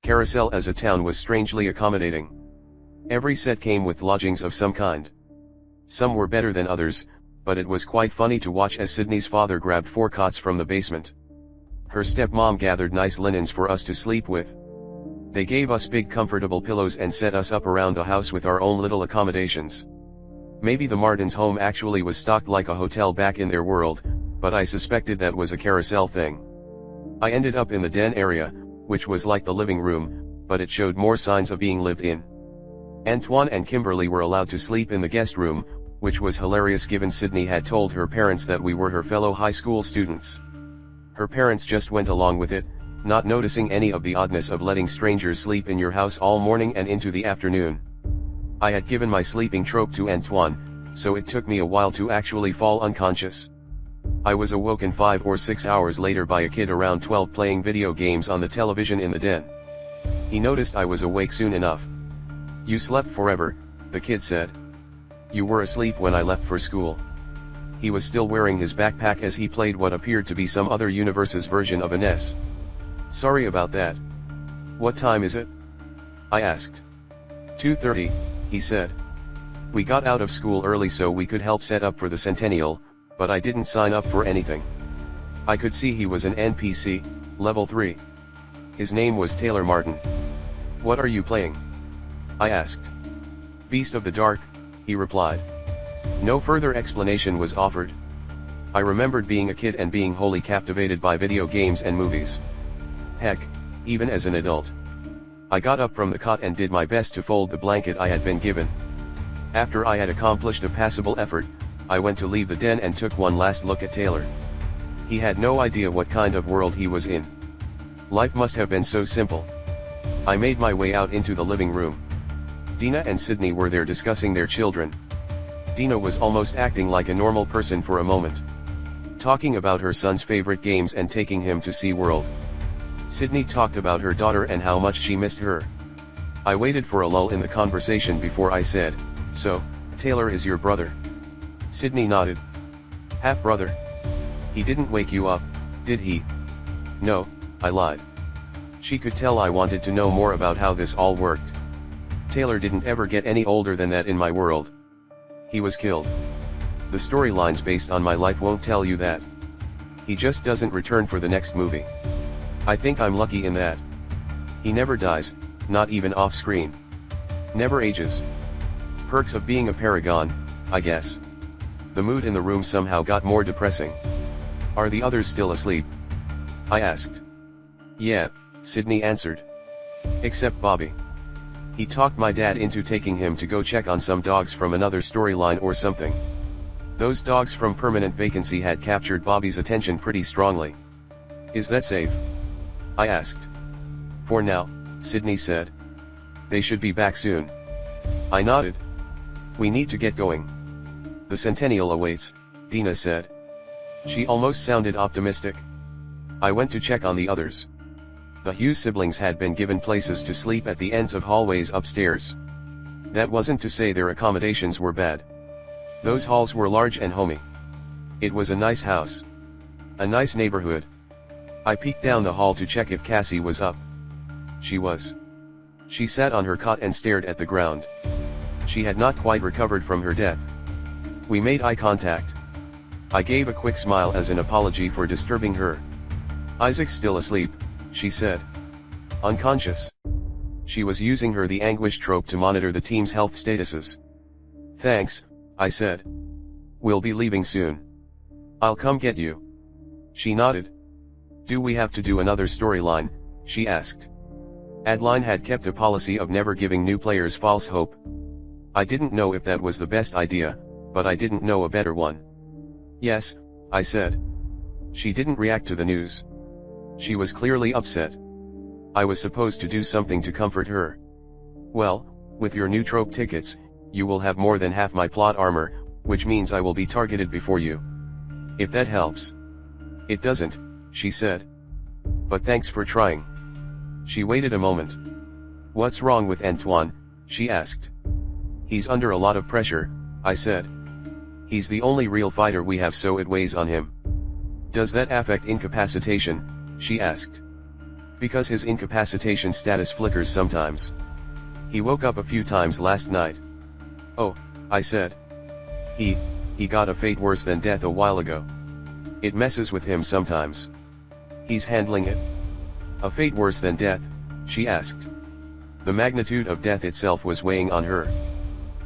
Carousel as a town was strangely accommodating. Every set came with lodgings of some kind. Some were better than others, but it was quite funny to watch as Sydney's father grabbed 4 cots from the basement. Her stepmom gathered nice linens for us to sleep with. They gave us big comfortable pillows and set us up around the house with our own little accommodations. Maybe the Martins' home actually was stocked like a hotel back in their world, but I suspected that was a Carousel thing. I ended up in the den area, which was like the living room, but it showed more signs of being lived in. Antoine and Kimberly were allowed to sleep in the guest room, which was hilarious given Sydney had told her parents that we were her fellow high school students. Her parents just went along with it, not noticing any of the oddness of letting strangers sleep in your house all morning and into the afternoon. I had given my sleeping trope to Antoine, so it took me a while to actually fall unconscious. I was awoken 5 or 6 hours later by a kid around 12 playing video games on the television in the den. He noticed I was awake soon enough. "You slept forever," the kid said. "You were asleep when I left for school." He was still wearing his backpack as he played what appeared to be some other universe's version of a NES. "Sorry about that. What time is it?" I asked. 2:30, he said. "We got out of school early so we could help set up for the centennial, but I didn't sign up for anything." I could see he was an NPC, level 3. His name was Taylor Martin. "What are you playing?" I asked. "Beast of the Dark," he replied. No further explanation was offered. I remembered being a kid and being wholly captivated by video games and movies. Heck, even as an adult. I got up from the cot and did my best to fold the blanket I had been given. After I had accomplished a passable effort, I went to leave the den and took one last look at Taylor. He had no idea what kind of world he was in. Life must have been so simple. I made my way out into the living room. Dina and Sydney were there discussing their children. Dina was almost acting like a normal person for a moment, talking about her son's favorite games and taking him to SeaWorld. Sydney talked about her daughter and how much she missed her. I waited for a lull in the conversation before I said, "So, Taylor is your brother?" Sydney nodded. "Half-brother. He didn't wake you up, did he?" "No," I lied. She could tell I wanted to know more about how this all worked. Taylor didn't ever get any older than that in my world. He was killed. The storylines based on my life won't tell you that. He just doesn't return for the next movie. I think I'm lucky in that. He never dies, not even off-screen. Never ages. Perks of being a paragon, I guess. The mood in the room somehow got more depressing. "Are the others still asleep?" I asked. "Yeah," Sydney answered. "Except Bobby. He talked my dad into taking him to go check on some dogs from another storyline or something. Those dogs from Permanent Vacancy had captured Bobby's attention pretty strongly." "Is that safe?" I asked. "For now," Sydney said. "They should be back soon." I nodded. "We need to get going. The centennial awaits," Dina said. She almost sounded optimistic. I went to check on the others. The Hughes siblings had been given places to sleep at the ends of hallways upstairs. That wasn't to say their accommodations were bad. Those halls were large and homey. It was a nice house. A nice neighborhood. I peeked down the hall to check if Cassie was up. She was. She sat on her cot and stared at the ground. She had not quite recovered from her death. We made eye contact. I gave a quick smile as an apology for disturbing her. "Isaac's still asleep," she said. "Unconscious." She was using the anguish trope to monitor the team's health statuses. "Thanks," I said. "We'll be leaving soon. I'll come get you." She nodded. "Do we have to do another storyline?" she asked. Adeline had kept a policy of never giving new players false hope. I didn't know if that was the best idea, but I didn't know a better one. "Yes," I said. She didn't react to the news. She was clearly upset. I was supposed to do something to comfort her. "Well, with your new trope tickets, you will have more than half my plot armor, which means I will be targeted before you. If that helps." "It doesn't," she said. "But thanks for trying." She waited a moment. "What's wrong with Antoine?" she asked. "He's under a lot of pressure," I said. "He's the only real fighter we have, so it weighs on him." "Does that affect incapacitation?" she asked. Because his incapacitation status flickers sometimes. He woke up a few times last night. Oh, I said. He got a fate worse than death a while ago. It messes with him sometimes. He's handling it. A fate worse than death, she asked. The magnitude of death itself was weighing on her.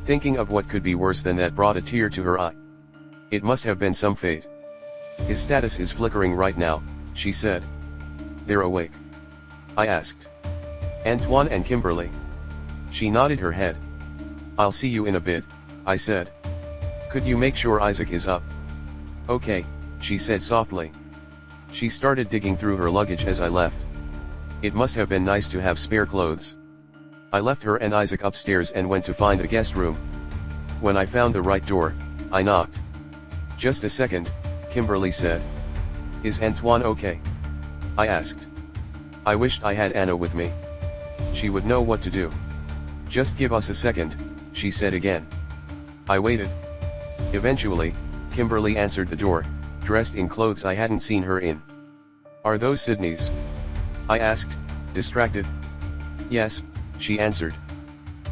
Thinking of what could be worse than that brought a tear to her eye. It must have been some fate. His status is flickering right now, she said. They're awake? I asked. Antoine and Kimberly. She nodded her head. I'll see you in a bit, I said. Could you make sure Isaac is up? Okay, she said softly. She started digging through her luggage as I left. It must have been nice to have spare clothes. I left her and Isaac upstairs and went to find a guest room. When I found the right door, I knocked. Just a second, Kimberly said. Is Antoine okay? I asked. I wished I had Anna with me. She would know what to do. Just give us a second, she said again. I waited. Eventually, Kimberly answered the door, dressed in clothes I hadn't seen her in. Are those Sydney's? I asked, distracted. Yes, she answered.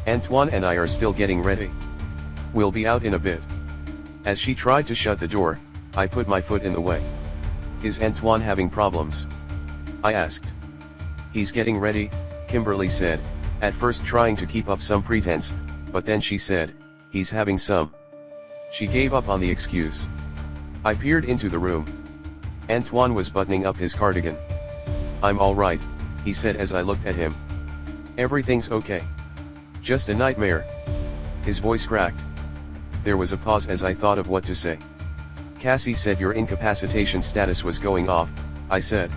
Antoine and I are still getting ready. We'll be out in a bit. As she tried to shut the door, I put my foot in the way. Is Antoine having problems? I asked. He's getting ready, Kimberly said, at first trying to keep up some pretense, but then she said, he's having some. She gave up on the excuse. I peered into the room. Antoine was buttoning up his cardigan. I'm all right, he said as I looked at him. Everything's okay. Just a nightmare. His voice cracked. There was a pause as I thought of what to say. Cassie said your incapacitation status was going off, I said.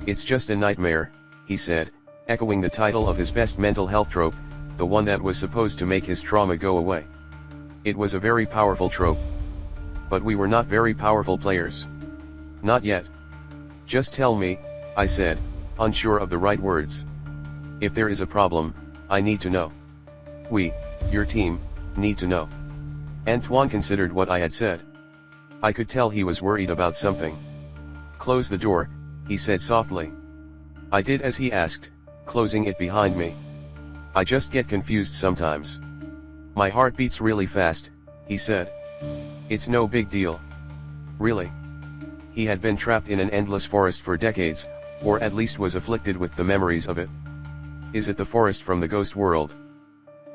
It's just a nightmare, he said, echoing the title of his best mental health trope, the one that was supposed to make his trauma go away. It was a very powerful trope. But we were not very powerful players. Not yet. Just tell me, I said, unsure of the right words. If there is a problem, I need to know. We, your team, need to know. Antoine considered what I had said. I could tell he was worried about something. Close the door, he said softly. I did as he asked, closing it behind me. I just get confused sometimes. My heart beats really fast, he said. It's no big deal. Really? He had been trapped in an endless forest for decades, or at least was afflicted with the memories of it. Is it the forest from the ghost world?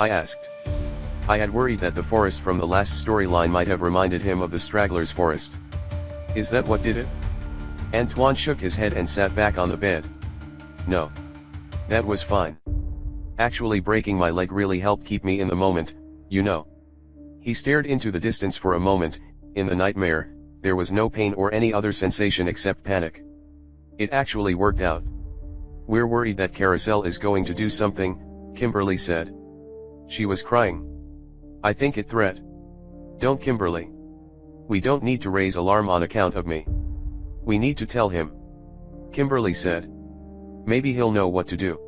I asked. I had worried that the forest from the last storyline might have reminded him of the Stragglers' forest. Is that what did it? Antoine shook his head and sat back on the bed. No. That was fine. Actually, breaking my leg really helped keep me in the moment, you know. He stared into the distance for a moment. In the nightmare, there was no pain or any other sensation except panic. It actually worked out. We're worried that Carousel is going to do something, Kimberly said. She was crying. I think it threat. Don't, Kimberly. We don't need to raise alarm on account of me. We need to tell him. Kimberly said. Maybe he'll know what to do.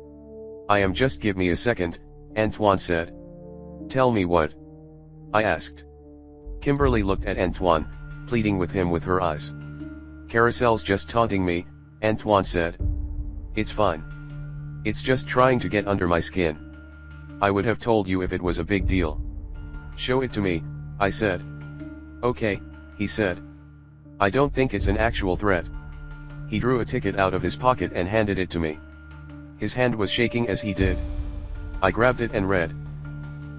I am just give me a second, Antoine said. Tell me what? I asked. Kimberly looked at Antoine, pleading with him with her eyes. Carousel's just taunting me, Antoine said. It's fine. It's just trying to get under my skin. I would have told you if it was a big deal. Show it to me, I said. Okay, he said. I don't think it's an actual threat. He drew a ticket out of his pocket and handed it to me. His hand was shaking as he did. I grabbed it and read.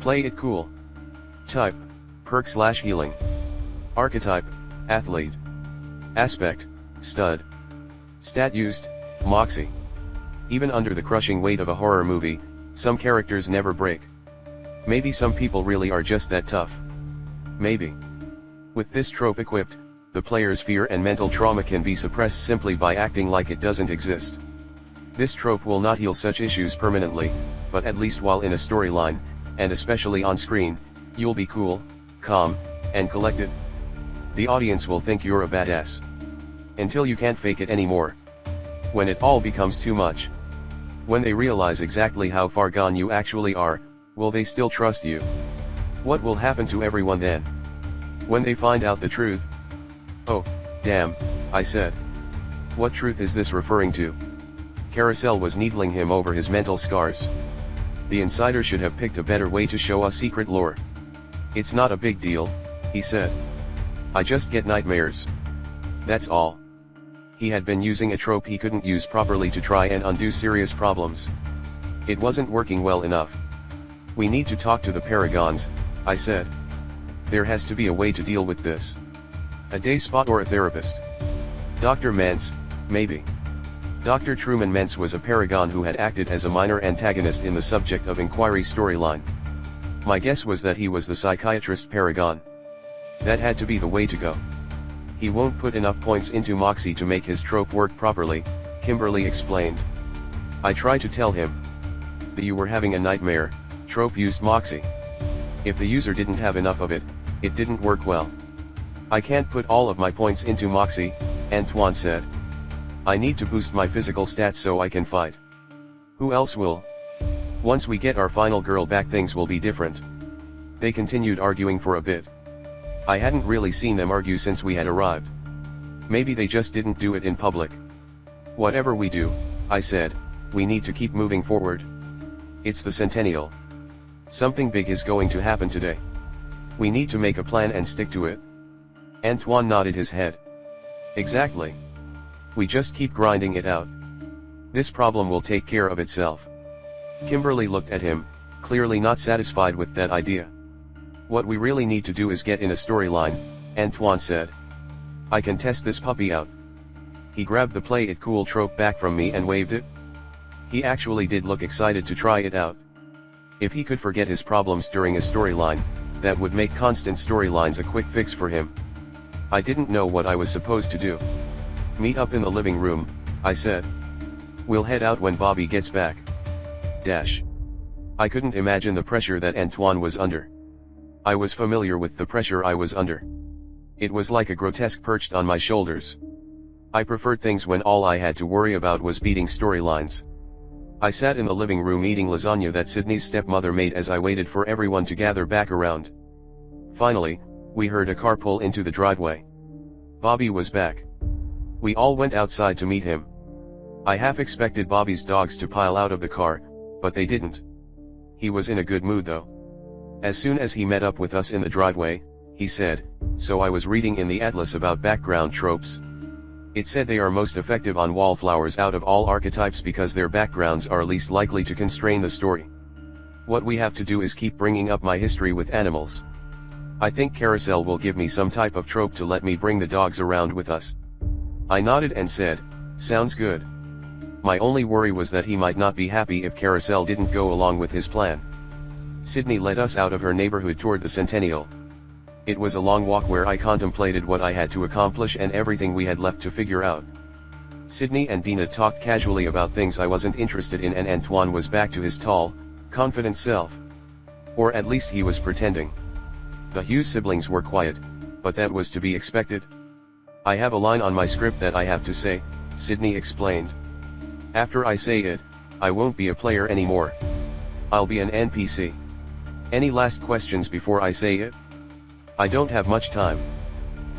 Play it cool. Type, perk/healing. Archetype, athlete. Aspect, stud. Stat used, moxie. Even under the crushing weight of a horror movie, some characters never break. Maybe some people really are just that tough. Maybe. With this trope equipped, the player's fear and mental trauma can be suppressed simply by acting like it doesn't exist. This trope will not heal such issues permanently, but at least while in a storyline, and especially on screen, you'll be cool, calm, and collected. The audience will think you're a badass. Until you can't fake it anymore. When it all becomes too much. When they realize exactly how far gone you actually are, will they still trust you? What will happen to everyone then? When they find out the truth? Oh, damn, I said. What truth is this referring to? Carousel was needling him over his mental scars. The insider should have picked a better way to show us secret lore. It's not a big deal, he said. I just get nightmares. That's all. He had been using a trope he couldn't use properly to try and undo serious problems. It wasn't working well enough. We need to talk to the Paragons, I said. There has to be a way to deal with this. A day spot or a therapist. Dr. Mance, maybe. Dr. Truman Mance was a Paragon who had acted as a minor antagonist in the Subject of Inquiry storyline. My guess was that he was the psychiatrist Paragon. That had to be the way to go. He won't put enough points into Moxie to make his trope work properly, Kimberly explained. I tried to tell him that you were having a nightmare, trope used Moxie. If the user didn't have enough of it, it didn't work well. I can't put all of my points into Moxie, Antoine said. I need to boost my physical stats so I can fight. Who else will? Once we get our final girl back, things will be different. They continued arguing for a bit. I hadn't really seen them argue since we had arrived. Maybe they just didn't do it in public. Whatever we do, I said, we need to keep moving forward. It's the centennial. Something big is going to happen today. We need to make a plan and stick to it. Antoine nodded his head. Exactly. We just keep grinding it out. This problem will take care of itself. Kimberly looked at him, clearly not satisfied with that idea. What we really need to do is get in a storyline, Antoine said. I can test this puppy out. He grabbed the play it cool trope back from me and waved it. He actually did look excited to try it out. If he could forget his problems during a storyline, that would make constant storylines a quick fix for him. I didn't know what I was supposed to do. Meet up in the living room, I said. We'll head out when Bobby gets back. I couldn't imagine the pressure that Antoine was under. I was familiar with the pressure I was under. It was like a grotesque perched on my shoulders. I preferred things when all I had to worry about was beating storylines. I sat in the living room eating lasagna that Sydney's stepmother made as I waited for everyone to gather back around. Finally, we heard a car pull into the driveway. Bobby was back. We all went outside to meet him. I half expected Bobby's dogs to pile out of the car, but they didn't. He was in a good mood though. As soon as he met up with us in the driveway, he said, so I was reading in the atlas about background tropes. It said they are most effective on wallflowers out of all archetypes because their backgrounds are least likely to constrain the story. What we have to do is keep bringing up my history with animals. I think Carousel will give me some type of trope to let me bring the dogs around with us. I nodded and said, sounds good. My only worry was that he might not be happy if Carousel didn't go along with his plan. Sydney led us out of her neighborhood toward the Centennial. It was a long walk where I contemplated what I had to accomplish and everything we had left to figure out. Sydney and Dina talked casually about things I wasn't interested in, and Antoine was back to his tall, confident self. Or at least he was pretending. The Hughes siblings were quiet, but that was to be expected. I have a line on my script that I have to say, Sydney explained. After I say it, I won't be a player anymore. I'll be an NPC. Any last questions before I say it? I don't have much time.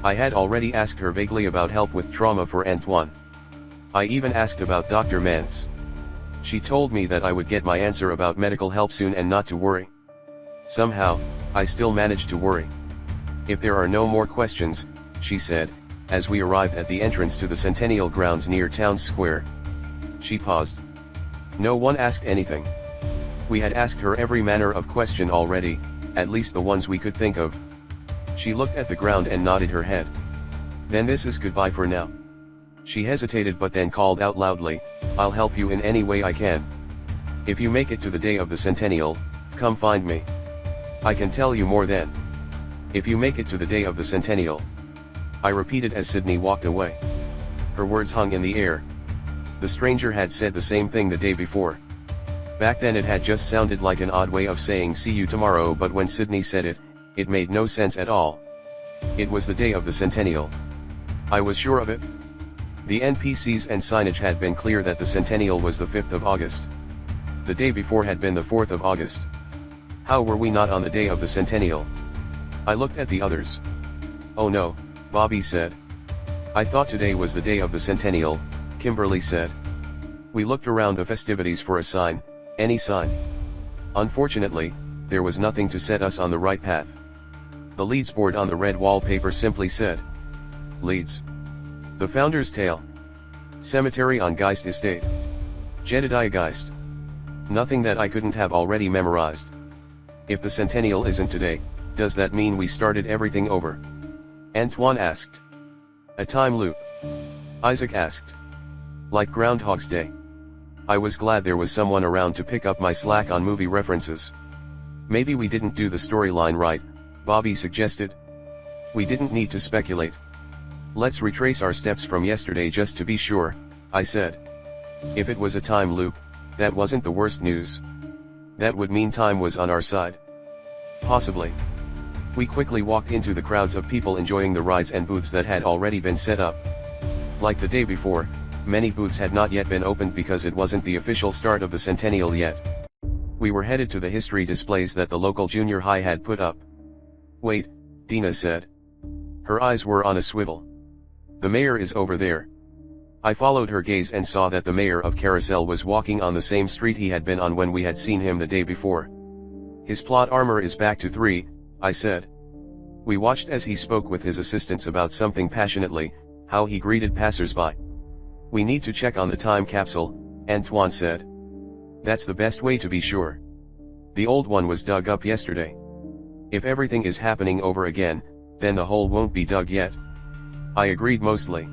I had already asked her vaguely about help with trauma for Antoine. I even asked about Dr. Mance. She told me that I would get my answer about medical help soon and not to worry. Somehow, I still managed to worry. If there are no more questions, she said, as we arrived at the entrance to the Centennial grounds near Town Square. She paused. No one asked anything. We had asked her every manner of question already, at least the ones we could think of. She looked at the ground and nodded her head. Then this is goodbye for now. She hesitated but then called out loudly, I'll help you in any way I can. If you make it to the day of the Centennial, come find me. I can tell you more then. If you make it to the day of the Centennial. I repeated as Sydney walked away. Her words hung in the air. The stranger had said the same thing the day before. Back then it had just sounded like an odd way of saying see you tomorrow, but when Sydney said it, it made no sense at all. It was the day of the Centennial. I was sure of it. The NPCs and signage had been clear that the Centennial was the 5th of August. The day before had been the 4th of August. How were we not on the day of the Centennial? I looked at the others. Oh no, Bobby said. I thought today was the day of the Centennial, Kimberly said. We looked around the festivities for a sign, any sign. Unfortunately, there was nothing to set us on the right path. The Leeds board on the red wallpaper simply said, Leeds. The Founder's Tale. Cemetery on Geist Estate. Jedediah Geist. Nothing that I couldn't have already memorized. If the centennial isn't today, does that mean we started everything over? Antoine asked. A time loop. Isaac asked. Like Groundhog's Day. I was glad there was someone around to pick up my slack on movie references. Maybe we didn't do the storyline right, Bobby suggested. We didn't need to speculate. Let's retrace our steps from yesterday just to be sure, I said. If it was a time loop, that wasn't the worst news. That would mean time was on our side. Possibly. We quickly walked into the crowds of people enjoying the rides and booths that had already been set up. Like the day before, many booths had not yet been opened because it wasn't the official start of the centennial yet. We were headed to the history displays that the local junior high had put up. Wait, Dina said. Her eyes were on a swivel. The mayor is over there. I followed her gaze and saw that the mayor of Carousel was walking on the same street he had been on when we had seen him the day before. His plot armor is back to 3, I said. We watched as he spoke with his assistants about something passionately, how he greeted passers-by. We need to check on the time capsule, Antoine said. That's the best way to be sure. The old one was dug up yesterday. If everything is happening over again, then the hole won't be dug yet. I agreed mostly.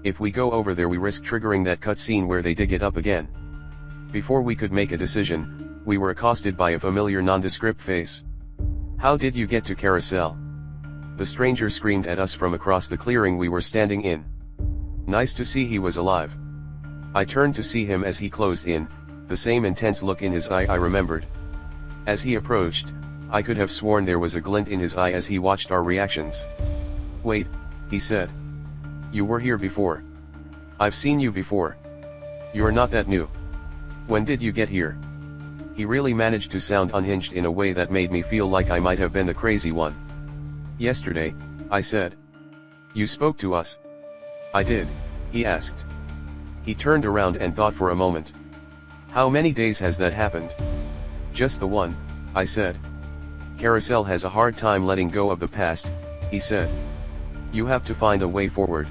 If we go over there we risk triggering that cutscene where they dig it up again. Before we could make a decision, we were accosted by a familiar nondescript face. How did you get to Carousel? The stranger screamed at us from across the clearing we were standing in. Nice to see he was alive. I turned to see him as he closed in, the same intense look in his eye I remembered. As he approached, I could have sworn there was a glint in his eye as he watched our reactions. Wait, he said. You were here before. I've seen you before. You're not that new. When did you get here? He really managed to sound unhinged in a way that made me feel like I might have been the crazy one. Yesterday, I said. You spoke to us. I did, he asked. He turned around and thought for a moment. How many days has that happened? Just the one, I said. Carousel has a hard time letting go of the past, he said. You have to find a way forward.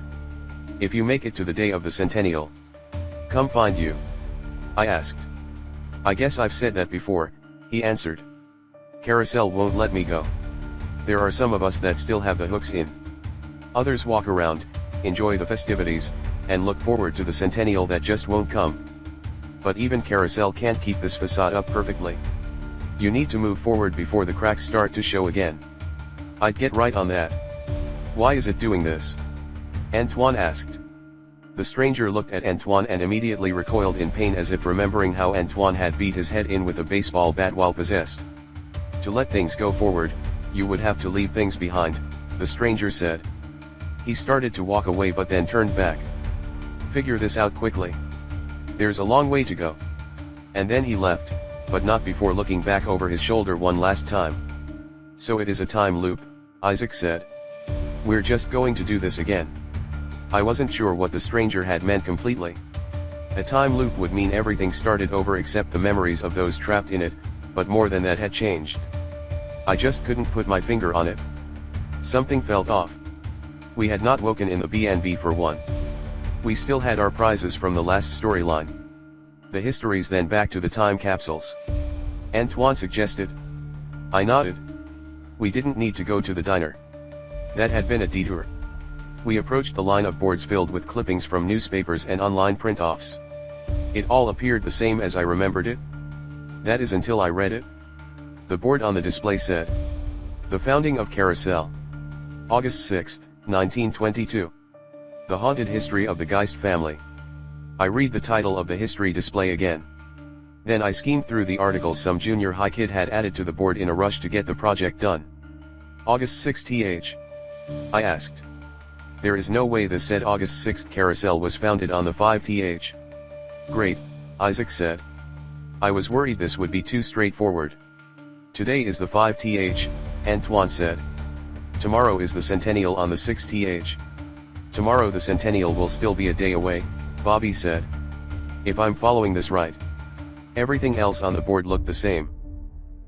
If you make it to the day of the centennial, come find you. I asked. I guess I've said that before, he answered. Carousel won't let me go. There are some of us that still have the hooks in. Others walk around, enjoy the festivities, and look forward to the centennial that just won't come. But even Carousel can't keep this facade up perfectly. You need to move forward before the cracks start to show again. I'd get right on that. Why is it doing this? Antoine asked. The stranger looked at Antoine and immediately recoiled in pain as if remembering how Antoine had beat his head in with a baseball bat while possessed. To let things go forward, you would have to leave things behind, the stranger said. He started to walk away but then turned back. Figure this out quickly. There's a long way to go. And then he left, but not before looking back over his shoulder one last time. So it is a time loop, Isaac said. We're just going to do this again. I wasn't sure what the stranger had meant completely. A time loop would mean everything started over except the memories of those trapped in it, but more than that had changed. I just couldn't put my finger on it. Something felt off. We had not woken in the B&B for one. We still had our prizes from the last storyline. The histories then back to the time capsules. Antoine suggested. I nodded. We didn't need to go to the diner. That had been a detour. We approached the line of boards filled with clippings from newspapers and online print-offs. It all appeared the same as I remembered it. That is until I read it. The board on the display said. The founding of Carousel. August 6, 1922. The haunted history of the Geist family. I read the title of the history display again. Then I skimmed through the articles some junior high kid had added to the board in a rush to get the project done. August 6th. I asked. There is no way the said August 6th Carousel was founded on the 5th. Great, Isaac said. I was worried this would be too straightforward. Today is the 5th, Antoine said. Tomorrow is the centennial on the 6th. Tomorrow the centennial will still be a day away, Bobby said. If I'm following this right. Everything else on the board looked the same.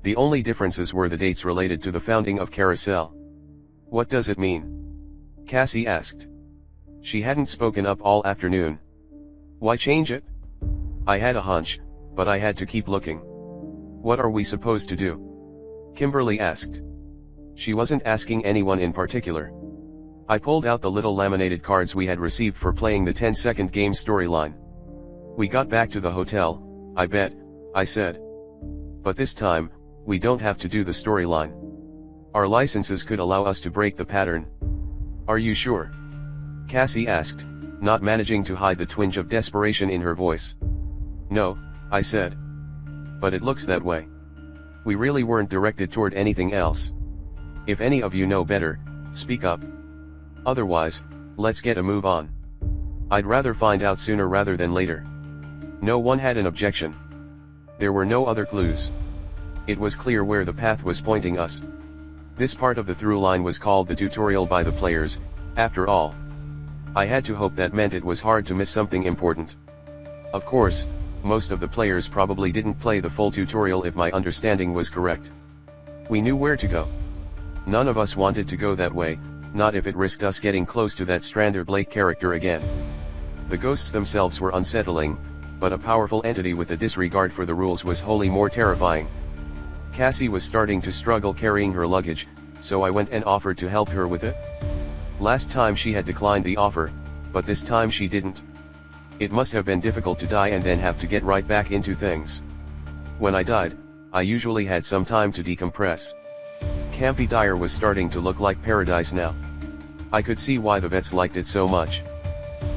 The only differences were the dates related to the founding of Carousel. What does it mean? Cassie asked. She hadn't spoken up all afternoon. Why change it? I had a hunch, but I had to keep looking. What are we supposed to do? Kimberly asked. She wasn't asking anyone in particular. I pulled out the little laminated cards we had received for playing the 10-second game storyline. We got back to the hotel, I bet, I said. But this time, we don't have to do the storyline. Our licenses could allow us to break the pattern. Are you sure? Cassie asked, not managing to hide the twinge of desperation in her voice. No, I said. But it looks that way. We really weren't directed toward anything else. If any of you know better, speak up. Otherwise, let's get a move on. I'd rather find out sooner rather than later. No one had an objection. There were no other clues. It was clear where the path was pointing us. This part of the through line was called the tutorial by the players, after all. I had to hope that meant it was hard to miss something important. Of course, most of the players probably didn't play the full tutorial if my understanding was correct. We knew where to go. None of us wanted to go that way, not if it risked us getting close to that Strander Blake character again. The ghosts themselves were unsettling, but a powerful entity with a disregard for the rules was wholly more terrifying. Cassie was starting to struggle carrying her luggage, so I went and offered to help her with it. Last time she had declined the offer, but this time she didn't. It must have been difficult to die and then have to get right back into things. When I died, I usually had some time to decompress. Campy Dyer was starting to look like paradise now. I could see why the vets liked it so much.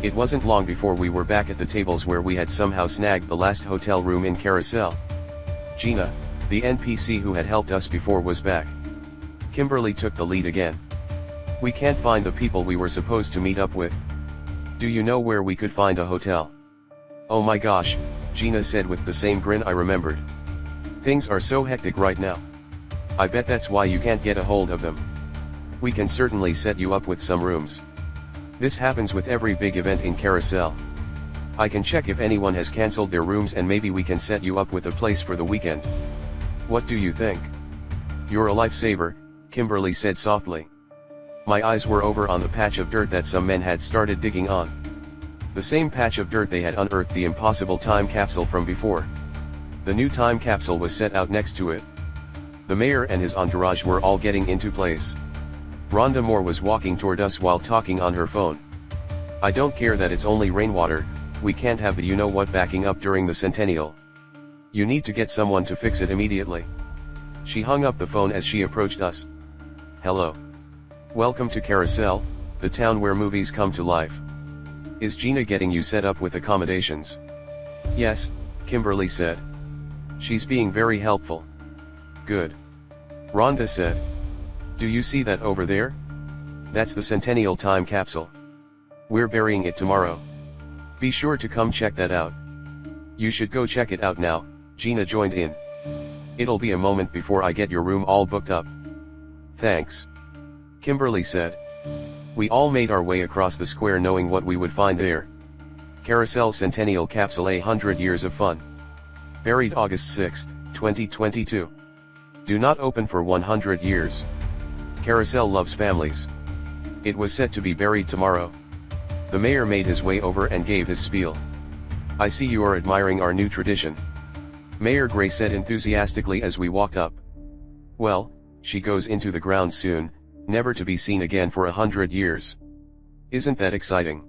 It wasn't long before we were back at the tables where we had somehow snagged the last hotel room in Carousel. Gina, the NPC who had helped us before, was back. Kimberly took the lead again. We can't find the people we were supposed to meet up with. Do you know where we could find a hotel? Oh my gosh, Gina said with the same grin I remembered. Things are so hectic right now. I bet that's why you can't get a hold of them. We can certainly set you up with some rooms. This happens with every big event in Carousel. I can check if anyone has cancelled their rooms and maybe we can set you up with a place for the weekend. What do you think? You're a lifesaver, Kimberly said softly. My eyes were over on the patch of dirt that some men had started digging on. The same patch of dirt they had unearthed the impossible time capsule from before. The new time capsule was set out next to it. The mayor and his entourage were all getting into place. Rhonda Moore was walking toward us while talking on her phone. I don't care that it's only rainwater, we can't have the you-know-what backing up during the centennial. You need to get someone to fix it immediately. She hung up the phone as she approached us. Hello. Welcome to Carousel, the town where movies come to life. Is Gina getting you set up with accommodations? Yes, Kimberly said. She's being very helpful. Good. Rhonda said. Do you see that over there? That's the Centennial time capsule. We're burying it tomorrow. Be sure to come check that out. You should go check it out now, Gina joined in. It'll be a moment before I get your room all booked up. Thanks. Kimberly said. We all made our way across the square knowing what we would find there. Carousel Centennial Capsule 100 Years of Fun. Buried August 6, 2022. Do not open for 100 years. Carousel loves families. It was set to be buried tomorrow. The mayor made his way over and gave his spiel. I see you are admiring our new tradition. Mayor Gray said enthusiastically as we walked up. Well, she goes into the ground soon, never to be seen again for 100 years. Isn't that exciting?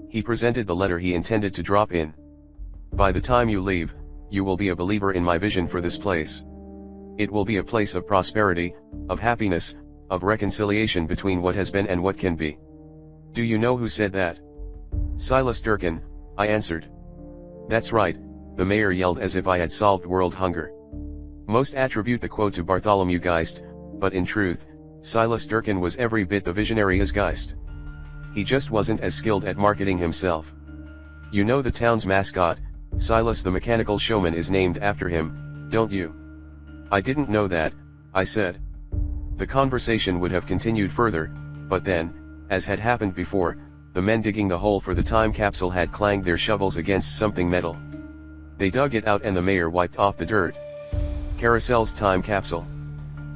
He presented the letter he intended to drop in. By the time you leave, you will be a believer in my vision for this place. It will be a place of prosperity, of happiness, of reconciliation between what has been and what can be. Do you know who said that? Silas Durkin, I answered. That's right, the mayor yelled as if I had solved world hunger. Most attribute the quote to Bartholomew Geist, but in truth, Silas Durkin was every bit the visionary as Geist. He just wasn't as skilled at marketing himself. You know the town's mascot, Silas the Mechanical Showman, is named after him, don't you? I didn't know that, I said. The conversation would have continued further, but then, as had happened before, the men digging the hole for the time capsule had clanged their shovels against something metal. They dug it out and the mayor wiped off the dirt. Carousel's time capsule.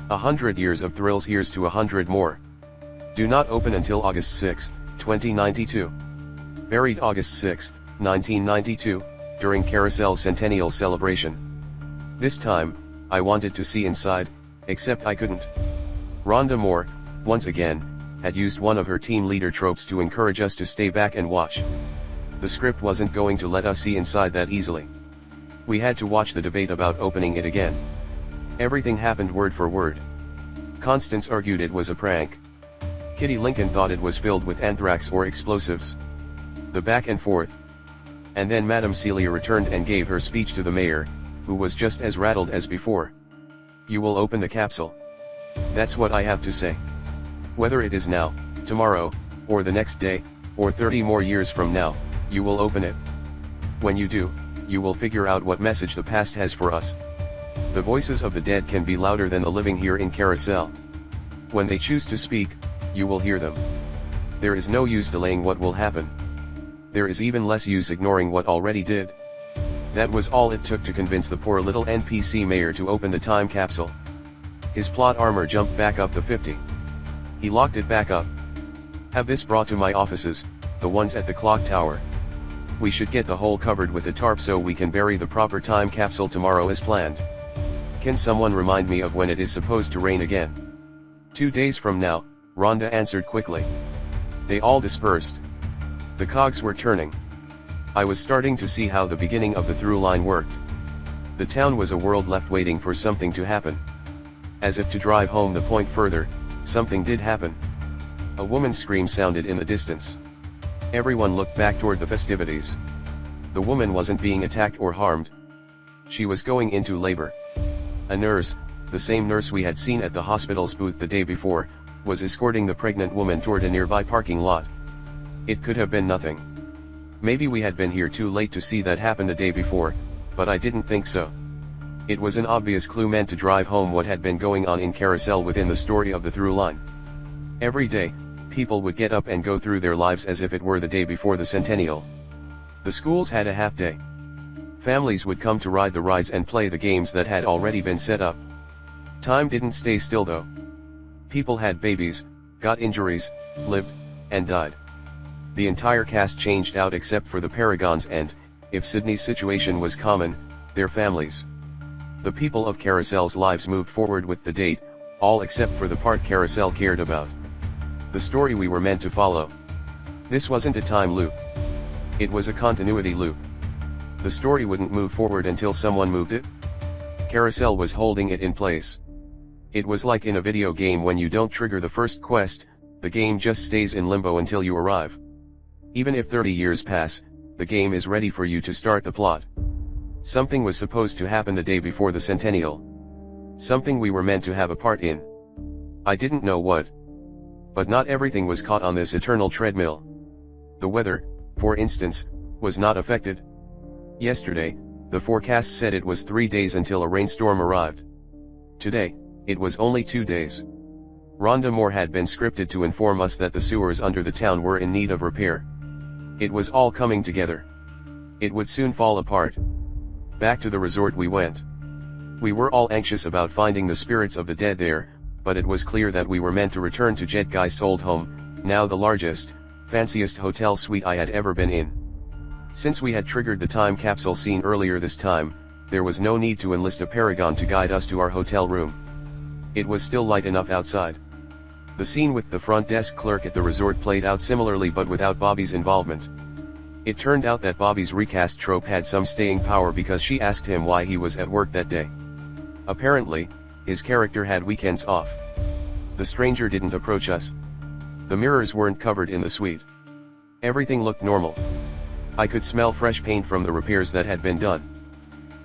100 years of thrills, here's to 100 more. Do not open until August 6, 2092. Buried August 6, 1992, during Carousel's centennial celebration. This time, I wanted to see inside, except I couldn't. Rhonda Moore, once again, had used one of her team leader tropes to encourage us to stay back and watch. The script wasn't going to let us see inside that easily. We had to watch the debate about opening it again. Everything happened word for word. Constance argued it was a prank. Kitty Lincoln thought it was filled with anthrax or explosives. The back and forth. And then Madame Celia returned and gave her speech to the mayor, who was just as rattled as before. You will open the capsule. That's what I have to say. Whether it is now, tomorrow, or the next day, or 30 more years from now, you will open it. When you do, you will figure out what message the past has for us. The voices of the dead can be louder than the living here in Carousel. When they choose to speak, you will hear them. There is no use delaying what will happen. There is even less use ignoring what already did. That was all it took to convince the poor little NPC mayor to open the time capsule. His plot armor jumped back up the 50. He locked it back up. Have this brought to my offices, the ones at the clock tower. We should get the hole covered with a tarp so we can bury the proper time capsule tomorrow as planned. Can someone remind me of when it is supposed to rain again? 2 days from now, Rhonda answered quickly. They all dispersed. The cogs were turning. I was starting to see how the beginning of the through line worked. The town was a world left waiting for something to happen. As if to drive home the point further, something did happen. A woman's scream sounded in the distance. Everyone looked back toward the festivities. The woman wasn't being attacked or harmed. She was going into labor. A nurse, the same nurse we had seen at the hospital's booth the day before, was escorting the pregnant woman toward a nearby parking lot. It could have been nothing. Maybe we had been here too late to see that happen the day before, but I didn't think so. It was an obvious clue meant to drive home what had been going on in Carousel within the story of the through line. Every day, people would get up and go through their lives as if it were the day before the centennial. The schools had a half day. Families would come to ride the rides and play the games that had already been set up. Time didn't stay still though. People had babies, got injuries, lived, and died. The entire cast changed out except for the Paragons and, if Sydney's situation was common, their families. The people of Carousel's lives moved forward with the date, all except for the part Carousel cared about. The story we were meant to follow. This wasn't a time loop. It was a continuity loop. The story wouldn't move forward until someone moved it. Carousel was holding it in place. It was like in a video game when you don't trigger the first quest, the game just stays in limbo until you arrive. Even if 30 years pass, the game is ready for you to start the plot. Something was supposed to happen the day before the centennial. Something we were meant to have a part in. I didn't know what. But not everything was caught on this eternal treadmill. The weather, for instance, was not affected. Yesterday, the forecast said it was 3 days until a rainstorm arrived. Today, it was only 2 days. Rhonda Moore had been scripted to inform us that the sewers under the town were in need of repair. It was all coming together. It would soon fall apart. Back to the resort we went. We were all anxious about finding the spirits of the dead there, but it was clear that we were meant to return to Jed Geist's old home, now the largest, fanciest hotel suite I had ever been in. Since we had triggered the time capsule scene earlier this time, there was no need to enlist a paragon to guide us to our hotel room. It was still light enough outside. The scene with the front desk clerk at the resort played out similarly but without Bobby's involvement. It turned out that Bobby's recast trope had some staying power because she asked him why he was at work that day. Apparently, his character had weekends off. The stranger didn't approach us. The mirrors weren't covered in the suite. Everything looked normal. I could smell fresh paint from the repairs that had been done.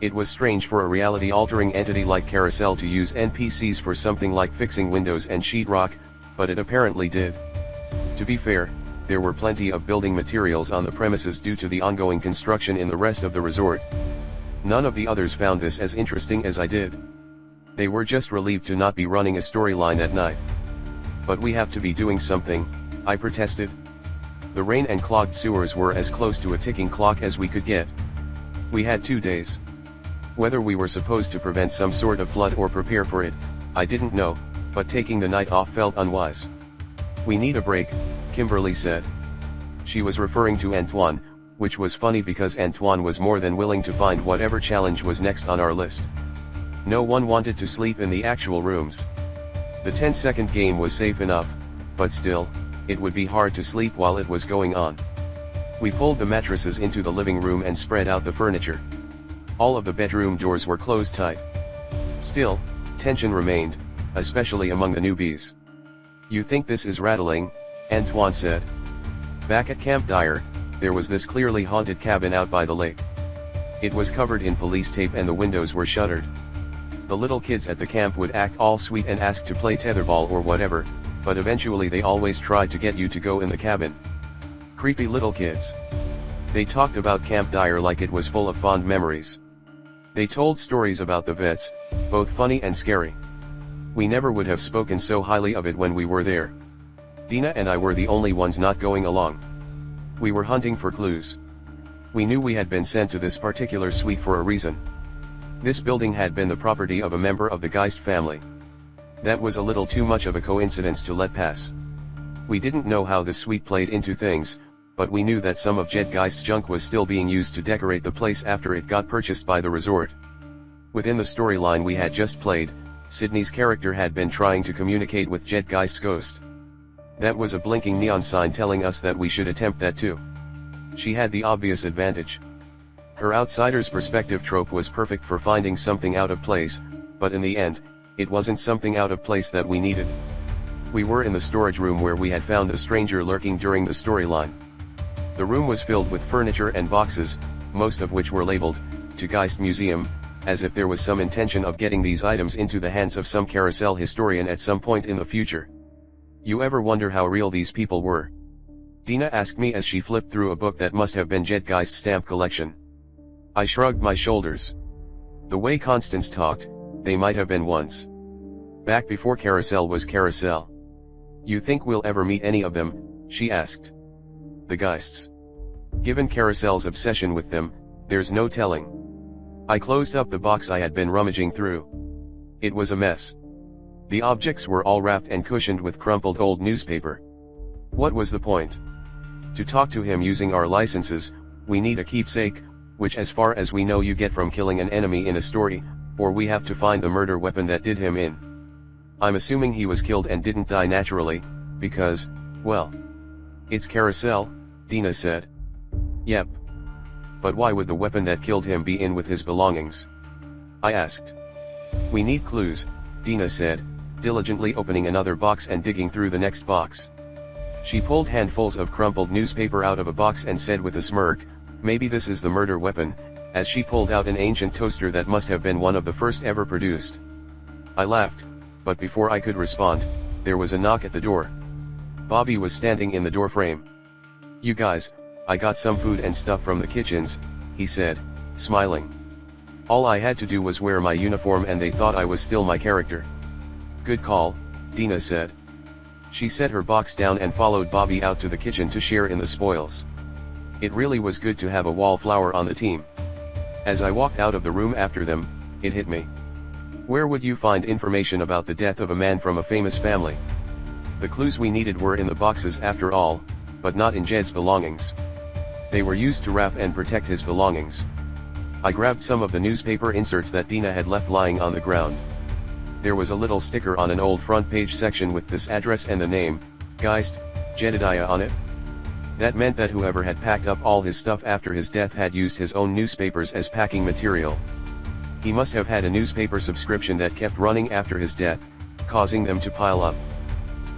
It was strange for a reality-altering entity like Carousel to use NPCs for something like fixing windows and sheetrock, but it apparently did. To be fair, there were plenty of building materials on the premises due to the ongoing construction in the rest of the resort. None of the others found this as interesting as I did. They were just relieved to not be running a storyline at night. But we have to be doing something, I protested. The rain and clogged sewers were as close to a ticking clock as we could get. We had 2 days. Whether we were supposed to prevent some sort of flood or prepare for it, I didn't know, but taking the night off felt unwise. "We need a break," Kimberly said. She was referring to Antoine, which was funny because Antoine was more than willing to find whatever challenge was next on our list. No one wanted to sleep in the actual rooms. The 10-second game was safe enough, but still, it would be hard to sleep while it was going on. We pulled the mattresses into the living room and spread out the furniture. All of the bedroom doors were closed tight. Still, tension remained, especially among the newbies. "You think this is rattling?" Antoine said. Back at Camp Dyer, there was this clearly haunted cabin out by the lake. It was covered in police tape and the windows were shuttered. The little kids at the camp would act all sweet and ask to play tetherball or whatever, but eventually they always tried to get you to go in the cabin. Creepy little kids. They talked about Camp Dyer like it was full of fond memories. They told stories about the vets, both funny and scary. We never would have spoken so highly of it when we were there. Dina and I were the only ones not going along. We were hunting for clues. We knew we had been sent to this particular suite for a reason. This building had been the property of a member of the Geist family. That was a little too much of a coincidence to let pass. We didn't know how the suite played into things, but we knew that some of Jed Geist's junk was still being used to decorate the place after it got purchased by the resort. Within the storyline we had just played, Sydney's character had been trying to communicate with Jed Geist's ghost. That was a blinking neon sign telling us that we should attempt that too. She had the obvious advantage. Her outsider's perspective trope was perfect for finding something out of place, but in the end, it wasn't something out of place that we needed. We were in the storage room where we had found the stranger lurking during the storyline. The room was filled with furniture and boxes, most of which were labeled, "To Geist Museum," as if there was some intention of getting these items into the hands of some Carousel historian at some point in the future. "You ever wonder how real these people were?" Dina asked me as she flipped through a book that must have been Jed Geist's stamp collection. I shrugged my shoulders. The way Constance talked, they might have been once. Back before Carousel was Carousel. "You think we'll ever meet any of them?" she asked. "The Geists. Given Carousel's obsession with them, there's no telling." I closed up the box I had been rummaging through. It was a mess. The objects were all wrapped and cushioned with crumpled old newspaper. What was the point? To talk to him using our licenses, we need a keepsake, which as far as we know you get from killing an enemy in a story, or we have to find the murder weapon that did him in. I'm assuming he was killed and didn't die naturally, because, well, it's Carousel, Dina said. Yep. But why would the weapon that killed him be in with his belongings? I asked. We need clues, Dina said, diligently opening another box and digging through the next box. She pulled handfuls of crumpled newspaper out of a box and said with a smirk, "Maybe this is the murder weapon," as she pulled out an ancient toaster that must have been one of the first ever produced. I laughed, but before I could respond, there was a knock at the door. Bobby was standing in the doorframe. "You guys, I got some food and stuff from the kitchens," he said, smiling. "All I had to do was wear my uniform and they thought I was still my character." "Good call," Dina said. She set her box down and followed Bobby out to the kitchen to share in the spoils. It really was good to have a wallflower on the team. As I walked out of the room after them, it hit me. Where would you find information about the death of a man from a famous family? The clues we needed were in the boxes after all, but not in Jed's belongings. They were used to wrap and protect his belongings. I grabbed some of the newspaper inserts that Dina had left lying on the ground. There was a little sticker on an old front page section with this address and the name, Geist, Jedediah, on it. That meant that whoever had packed up all his stuff after his death had used his own newspapers as packing material. He must have had a newspaper subscription that kept running after his death, causing them to pile up.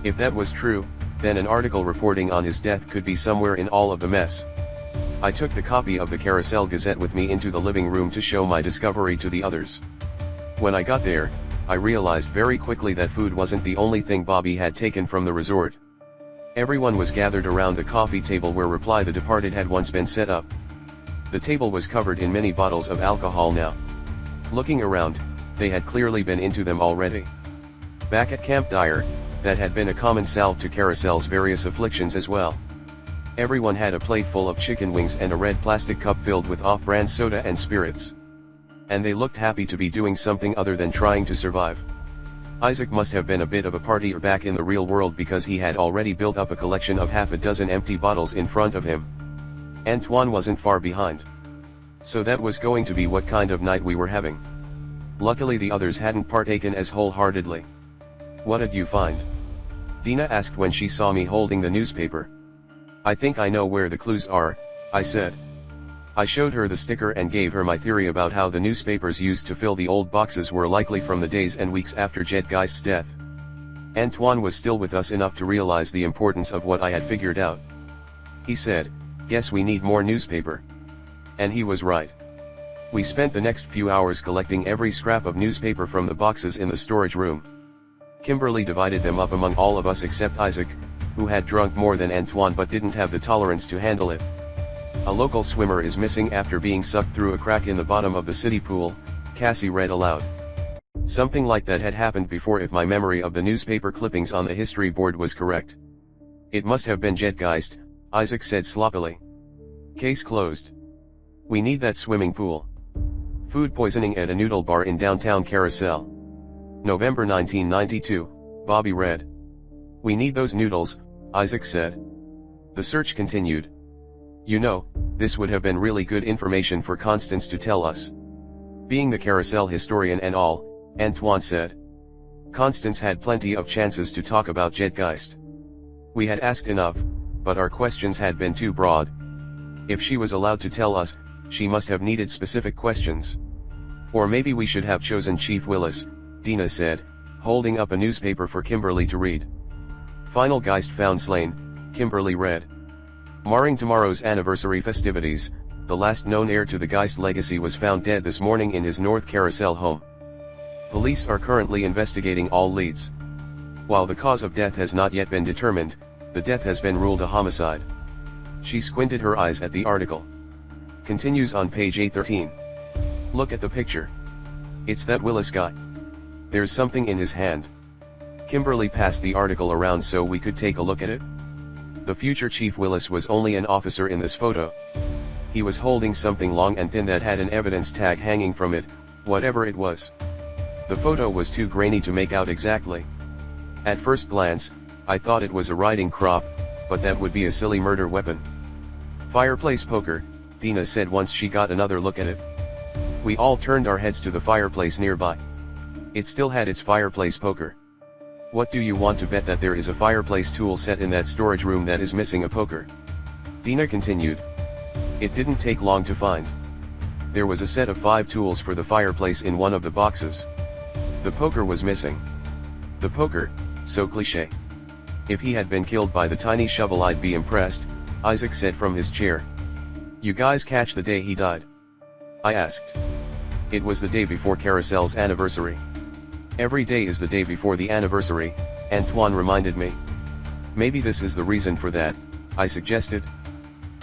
If that was true, then an article reporting on his death could be somewhere in all of the mess. I took the copy of the Carousel Gazette with me into the living room to show my discovery to the others. When I got there, I realized very quickly that food wasn't the only thing Bobby had taken from the resort. Everyone was gathered around the coffee table where Reply the Departed had once been set up. The table was covered in many bottles of alcohol now. Looking around, they had clearly been into them already. Back at Camp Dyer, that had been a common salve to Carousel's various afflictions as well. Everyone had a plate full of chicken wings and a red plastic cup filled with off-brand soda and spirits. And they looked happy to be doing something other than trying to survive. Isaac must have been a bit of a partier back in the real world because he had already built up a collection of half a dozen empty bottles in front of him. Antoine wasn't far behind. So that was going to be what kind of night we were having. Luckily the others hadn't partaken as wholeheartedly. "What did you find?" Dina asked when she saw me holding the newspaper. "I think I know where the clues are," I said. I showed her the sticker and gave her my theory about how the newspapers used to fill the old boxes were likely from the days and weeks after Jedgeist's death. Antoine was still with us enough to realize the importance of what I had figured out. He said, "Guess we need more newspaper." And he was right. We spent the next few hours collecting every scrap of newspaper from the boxes in the storage room. Kimberly divided them up among all of us except Isaac, who had drunk more than Antoine but didn't have the tolerance to handle it. "A local swimmer is missing after being sucked through a crack in the bottom of the city pool," Cassie read aloud. Something like that had happened before if my memory of the newspaper clippings on the history board was correct. "It must have been Jedgeist," Isaac said sloppily. "Case closed. We need that swimming pool." Food poisoning at a noodle bar in downtown Carousel. November 1992, Bobby read. "We need those noodles," Isaac said. The search continued. "You know, this would have been really good information for Constance to tell us." Being the Carousel historian and all, Antoine said. Constance had plenty of chances to talk about Jedgeist. We had asked enough, but our questions had been too broad. If she was allowed to tell us, she must have needed specific questions. Or maybe we should have chosen Chief Willis, Dina said, holding up a newspaper for Kimberly to read. "Final Geist found slain," Kimberly read. "Marring tomorrow's anniversary festivities, the last known heir to the Geist legacy was found dead this morning in his North Carousel home. Police are currently investigating all leads. While the cause of death has not yet been determined, the death has been ruled a homicide." She squinted her eyes at the article. Continues on page 813. "Look at the picture. It's that Willis guy. There's something in his hand." Kimberly passed the article around so we could take a look at it. The future Chief Willis was only an officer in this photo. He was holding something long and thin that had an evidence tag hanging from it, whatever it was. The photo was too grainy to make out exactly. At first glance, I thought it was a riding crop, but that would be a silly murder weapon. "Fireplace poker," Dina said once she got another look at it. We all turned our heads to the fireplace nearby. It still had its fireplace poker. "What do you want to bet that there is a fireplace tool set in that storage room that is missing a poker?" Dina continued. "It didn't take long to find. There was a set of 5 tools for the fireplace in one of the boxes. The poker was missing. The poker, so cliché. If he had been killed by the tiny shovel I'd be impressed," Isaac said from his chair. "You guys catch the day he died?" I asked. "It was the day before Carousel's anniversary." "Every day is the day before the anniversary," Antoine reminded me. "Maybe this is the reason for that," I suggested.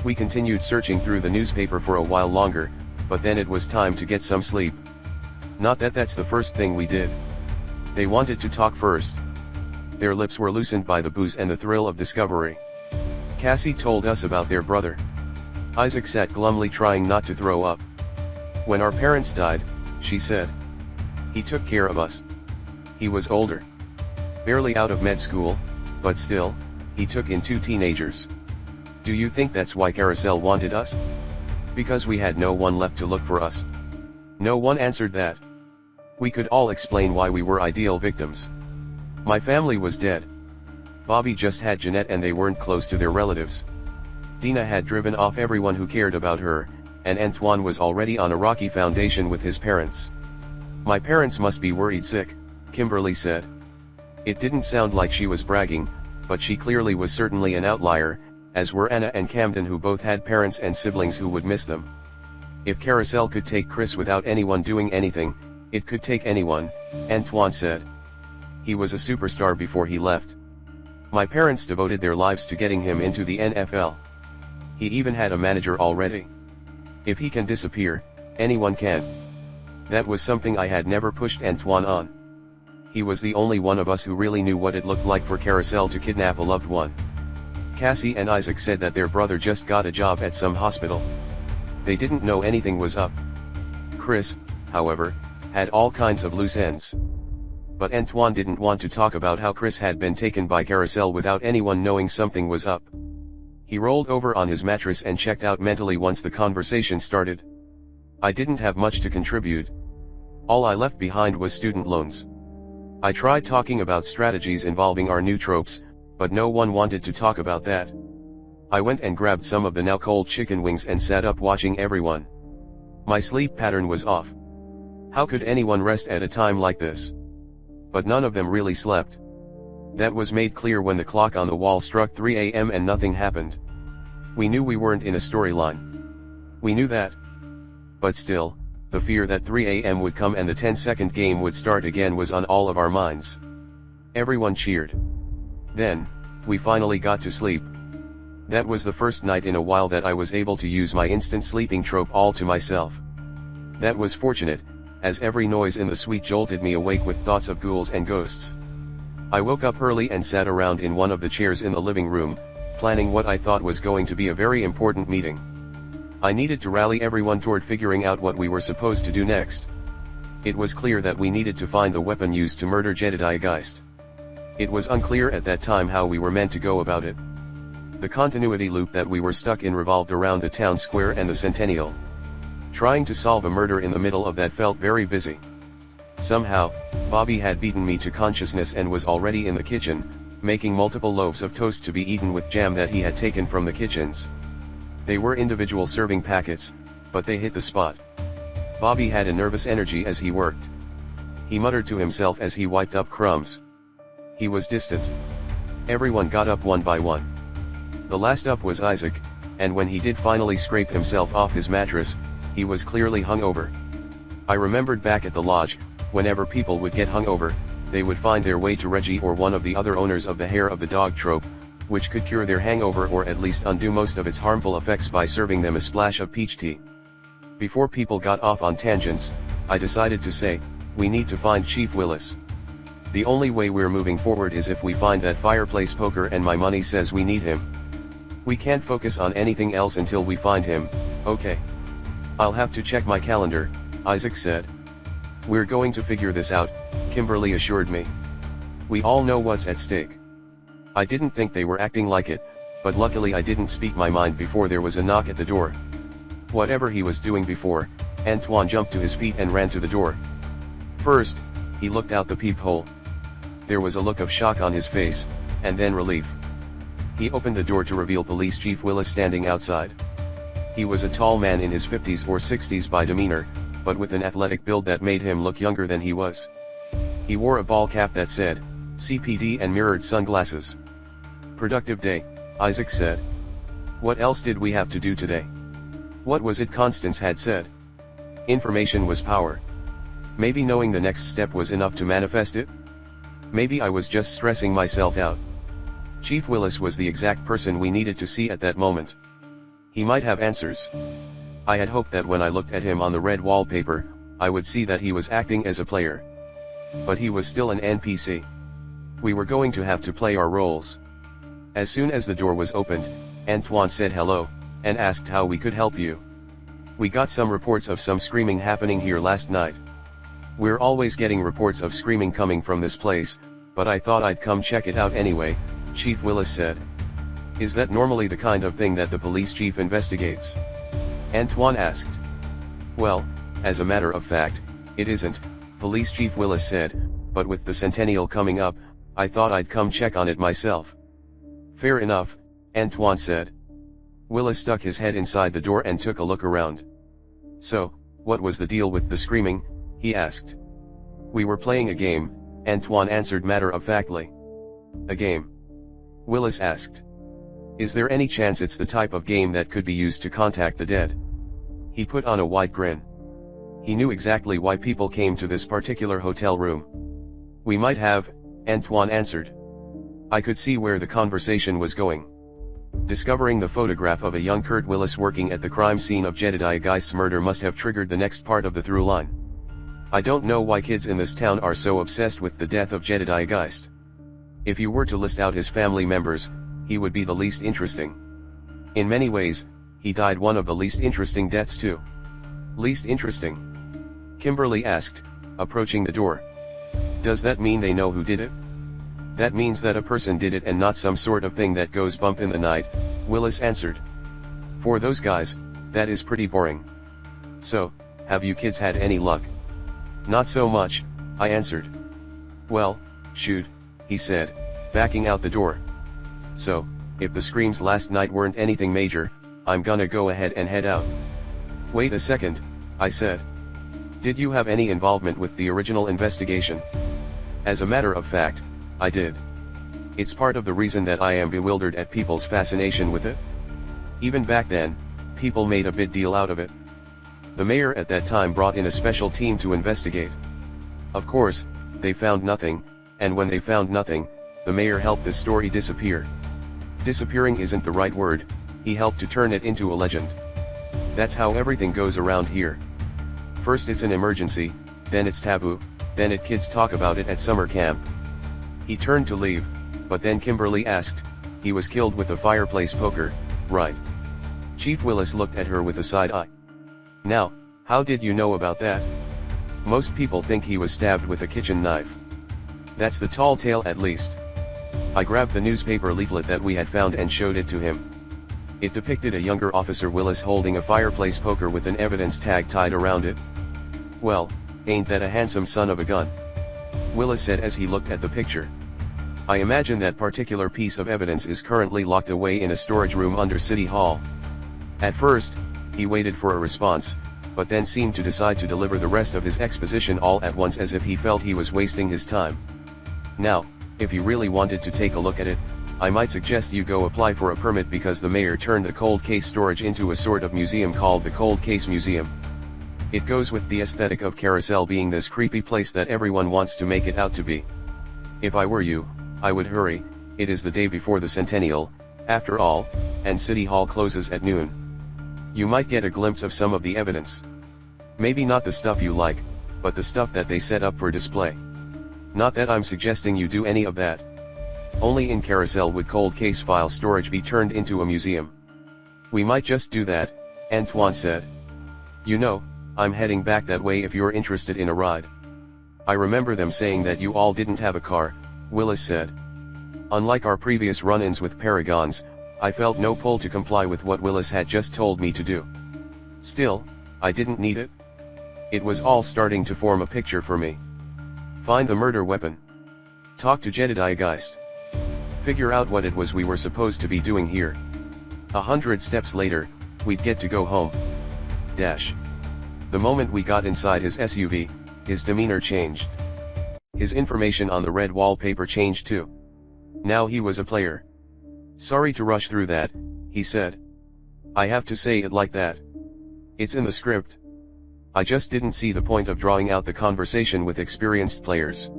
We continued searching through the newspaper for a while longer, but then it was time to get some sleep. Not that that's the first thing we did. They wanted to talk first. Their lips were loosened by the booze and the thrill of discovery. Cassie told us about their brother. Isaac sat glumly trying not to throw up. "When our parents died," she said, "he took care of us. He was older. Barely out of med school, but still, he took in 2 teenagers. Do you think that's why Carousel wanted us? Because we had no one left to look for us?" No one answered that. We could all explain why we were ideal victims. My family was dead. Bobby just had Jeanette and they weren't close to their relatives. Dina had driven off everyone who cared about her, and Antoine was already on a rocky foundation with his parents. "My parents must be worried sick," Kimberly said. It didn't sound like she was bragging, but she clearly was certainly an outlier, as were Anna and Camden who both had parents and siblings who would miss them. If Carousel could take Chris without anyone doing anything, it could take anyone, Antoine said. He was a superstar before he left. My parents devoted their lives to getting him into the NFL. He even had a manager already. If he can disappear, anyone can. That was something I had never pushed Antoine on. He was the only one of us who really knew what it looked like for Carousel to kidnap a loved one. Cassie and Isaac said that their brother just got a job at some hospital. They didn't know anything was up. Chris, however, had all kinds of loose ends. But Antoine didn't want to talk about how Chris had been taken by Carousel without anyone knowing something was up. He rolled over on his mattress and checked out mentally once the conversation started. I didn't have much to contribute. All I left behind was student loans. I tried talking about strategies involving our new tropes, but no one wanted to talk about that. I went and grabbed some of the now cold chicken wings and sat up watching everyone. My sleep pattern was off. How could anyone rest at a time like this? But none of them really slept. That was made clear when the clock on the wall struck 3 a.m. and nothing happened. We knew we weren't in a storyline. We knew that. But still, the fear that 3 a.m. would come and the 10-second game would start again was on all of our minds. Everyone cheered. Then, we finally got to sleep. That was the first night in a while that I was able to use my instant sleeping trope all to myself. That was fortunate, as every noise in the suite jolted me awake with thoughts of ghouls and ghosts. I woke up early and sat around in one of the chairs in the living room, planning what I thought was going to be a very important meeting. I needed to rally everyone toward figuring out what we were supposed to do next. It was clear that we needed to find the weapon used to murder Jedediah Geist. It was unclear at that time how we were meant to go about it. The continuity loop that we were stuck in revolved around the town square and the Centennial. Trying to solve a murder in the middle of that felt very busy. Somehow, Bobby had beaten me to consciousness and was already in the kitchen, making multiple loaves of toast to be eaten with jam that he had taken from the kitchens. They were individual serving packets, but they hit the spot. Bobby had a nervous energy as he worked. He muttered to himself as he wiped up crumbs. He was distant. Everyone got up one by one. The last up was Isaac, and when he did finally scrape himself off his mattress, he was clearly hungover. I remembered back at the lodge, whenever people would get hungover, they would find their way to Reggie or one of the other owners of the hair of the dog trope, which could cure their hangover or at least undo most of its harmful effects by serving them a splash of peach tea. Before people got off on tangents, I decided to say, we need to find Chief Willis. The only way we're moving forward is if we find that fireplace poker and my money says we need him. We can't focus on anything else until we find him, okay? I'll have to check my calendar, Isaac said. We're going to figure this out, Kimberly assured me. We all know what's at stake. I didn't think they were acting like it, but luckily I didn't speak my mind before there was a knock at the door. Whatever he was doing before, Antoine jumped to his feet and ran to the door. First, he looked out the peephole. There was a look of shock on his face, and then relief. He opened the door to reveal Police Chief Willis standing outside. He was a tall man in his 50s or 60s by demeanor, but with an athletic build that made him look younger than he was. He wore a ball cap that said, CPD and mirrored sunglasses. Productive day, Isaac said. What else did we have to do today? What was it Constance had said? Information was power. Maybe knowing the next step was enough to manifest it? Maybe I was just stressing myself out. Chief Willis was the exact person we needed to see at that moment. He might have answers. I had hoped that when I looked at him on the red wallpaper, I would see that he was acting as a player. But he was still an NPC. We were going to have to play our roles. As soon as the door was opened, Antoine said hello, and asked how we could help you. We got some reports of some screaming happening here last night. We're always getting reports of screaming coming from this place, but I thought I'd come check it out anyway, Chief Willis said. Is that normally the kind of thing that the police chief investigates? Antoine asked. Well, as a matter of fact, it isn't, Police Chief Willis said, but with the Centennial coming up, I thought I'd come check on it myself. Fair enough, Antoine said. Willis stuck his head inside the door and took a look around. So, what was the deal with the screaming? He asked. We were playing a game, Antoine answered matter-of-factly. A game? Willis asked. Is there any chance it's the type of game that could be used to contact the dead? He put on a wide grin. He knew exactly why people came to this particular hotel room. We might have, Antoine answered. I could see where the conversation was going. Discovering the photograph of a young Kurt Willis working at the crime scene of Jedediah Geist's murder must have triggered the next part of the through line. I don't know why kids in this town are so obsessed with the death of Jedediah Geist. If you were to list out his family members, he would be the least interesting. In many ways, he died one of the least interesting deaths too. Least interesting? Kimberly asked, approaching the door. Does that mean they know who did it? That means that a person did it and not some sort of thing that goes bump in the night, Willis answered. For those guys, that is pretty boring. So, have you kids had any luck? Not so much, I answered. Well, shoot, he said, backing out the door. So, if the screams last night weren't anything major, I'm gonna go ahead and head out. Wait a second, I said. Did you have any involvement with the original investigation? As a matter of fact, I did. It's part of the reason that I am bewildered at people's fascination with it. Even back then, people made a big deal out of it. The mayor at that time brought in a special team to investigate. Of course, they found nothing, and when they found nothing, the mayor helped the story disappear. Disappearing isn't the right word, he helped to turn it into a legend. That's how everything goes around here. First it's an emergency, then it's taboo, then kids talk about it at summer camp. He turned to leave, but then Kimberly asked, he was killed with a fireplace poker, right? Chief Willis looked at her with a side eye. Now, how did you know about that? Most people think he was stabbed with a kitchen knife. That's the tall tale at least. I grabbed the newspaper leaflet that we had found and showed it to him. It depicted a younger officer Willis holding a fireplace poker with an evidence tag tied around it. Well, ain't that a handsome son of a gun? Willis said as he looked at the picture. I imagine that particular piece of evidence is currently locked away in a storage room under City Hall. At first, he waited for a response, but then seemed to decide to deliver the rest of his exposition all at once as if he felt he was wasting his time. Now, if you really wanted to take a look at it, I might suggest you go apply for a permit because the mayor turned the cold case storage into a sort of museum called the Cold Case Museum. It goes with the aesthetic of Carousel being this creepy place that everyone wants to make it out to be. If I were you, I would hurry, it is the day before the centennial, after all, and City Hall closes at noon. You might get a glimpse of some of the evidence. Maybe not the stuff you like, but the stuff that they set up for display. Not that I'm suggesting you do any of that. Only in Carousel would cold case file storage be turned into a museum. We might just do that, Antoine said. You know, I'm heading back that way if you're interested in a ride. I remember them saying that you all didn't have a car, Willis said. Unlike our previous run-ins with Paragons, I felt no pull to comply with what Willis had just told me to do. Still, I didn't need it. It was all starting to form a picture for me. Find the murder weapon. Talk to Jedediah Geist. Figure out what it was we were supposed to be doing here. 100 steps later, we'd get to go home. Dash. The moment we got inside his SUV, his demeanor changed. His information on the red wallpaper changed too. Now he was a player. Sorry to rush through that, he said. I have to say it like that. It's in the script. I just didn't see the point of drawing out the conversation with experienced players.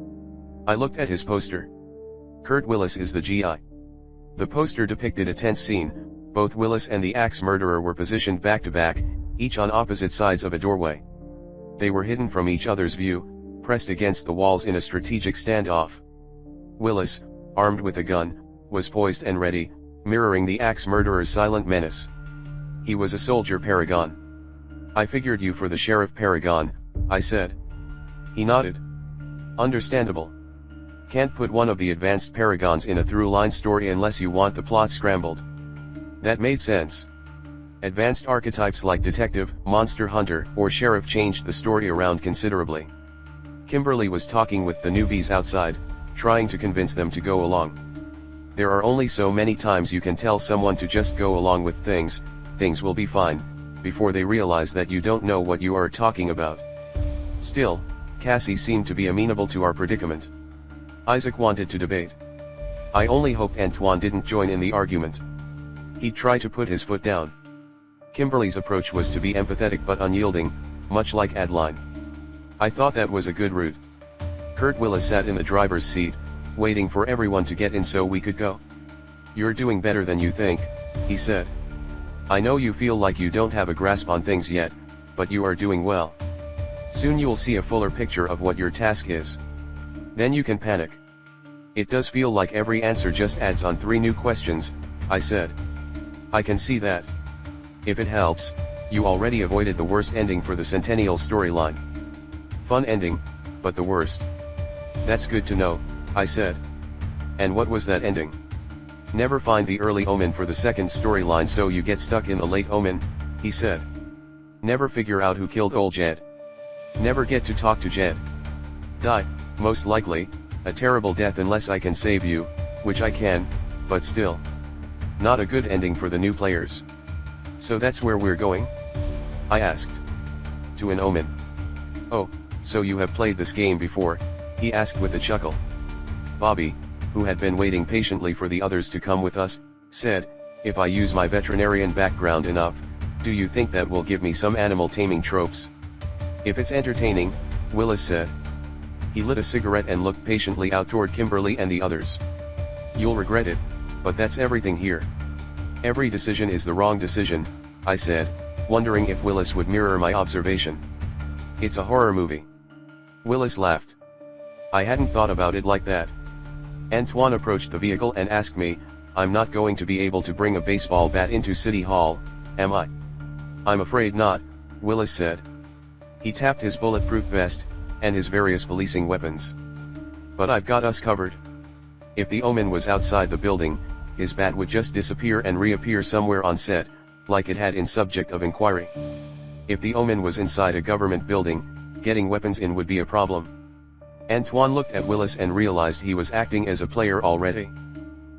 I looked at his poster. Kurt Willis is the GI. The poster depicted a tense scene. Both Willis and the axe murderer were positioned back to back, each on opposite sides of a doorway. They were hidden from each other's view, pressed against the walls in a strategic standoff. Willis, armed with a gun, was poised and ready, mirroring the axe murderer's silent menace. He was a soldier Paragon. I figured you for the Sheriff Paragon, I said. He nodded. Understandable. Can't put one of the advanced Paragons in a through-line story unless you want the plot scrambled. That made sense. Advanced archetypes like detective, monster hunter, or sheriff changed the story around considerably. Kimberly was talking with the newbies outside, trying to convince them to go along. There are only so many times you can tell someone to just go along with things will be fine, before they realize that you don't know what you are talking about. Still, Cassie seemed to be amenable to our predicament. Isaac wanted to debate. I only hoped Antoine didn't join in the argument. He'd try to put his foot down. Kimberly's approach was to be empathetic but unyielding, much like Adeline. I thought that was a good route. Kurt Willis sat in the driver's seat, waiting for everyone to get in so we could go. You're doing better than you think, he said. I know you feel like you don't have a grasp on things yet, but you are doing well. Soon you'll see a fuller picture of what your task is. Then you can panic. It does feel like every answer just adds on 3 new questions, I said. I can see that. If it helps, you already avoided the worst ending for the Centennial storyline. Fun ending, but the worst. That's good to know, I said. And what was that ending? Never find the early Omen for the second storyline so you get stuck in the late Omen, he said. Never figure out who killed old Jed. Never get to talk to Jed. Die, most likely, a terrible death unless I can save you, which I can, but still. Not a good ending for the new players. So that's where we're going? I asked. To an Omen. Oh, so you have played this game before, he asked with a chuckle. Bobby, who had been waiting patiently for the others to come with us, said, if I use my veterinarian background enough, do you think that will give me some animal taming tropes? If it's entertaining, Willis said. He lit a cigarette and looked patiently out toward Kimberly and the others. You'll regret it, but that's everything here. Every decision is the wrong decision, I said, wondering if Willis would mirror my observation. It's a horror movie. Willis laughed. I hadn't thought about it like that. Antoine approached the vehicle and asked me, I'm not going to be able to bring a baseball bat into City Hall, am I? I'm afraid not, Willis said. He tapped his bulletproof vest, and his various policing weapons. But I've got us covered. If the Omen was outside the building, his bat would just disappear and reappear somewhere on set, like it had in Subject of Inquiry. If the Omen was inside a government building, getting weapons in would be a problem. Antoine looked at Willis and realized he was acting as a player already.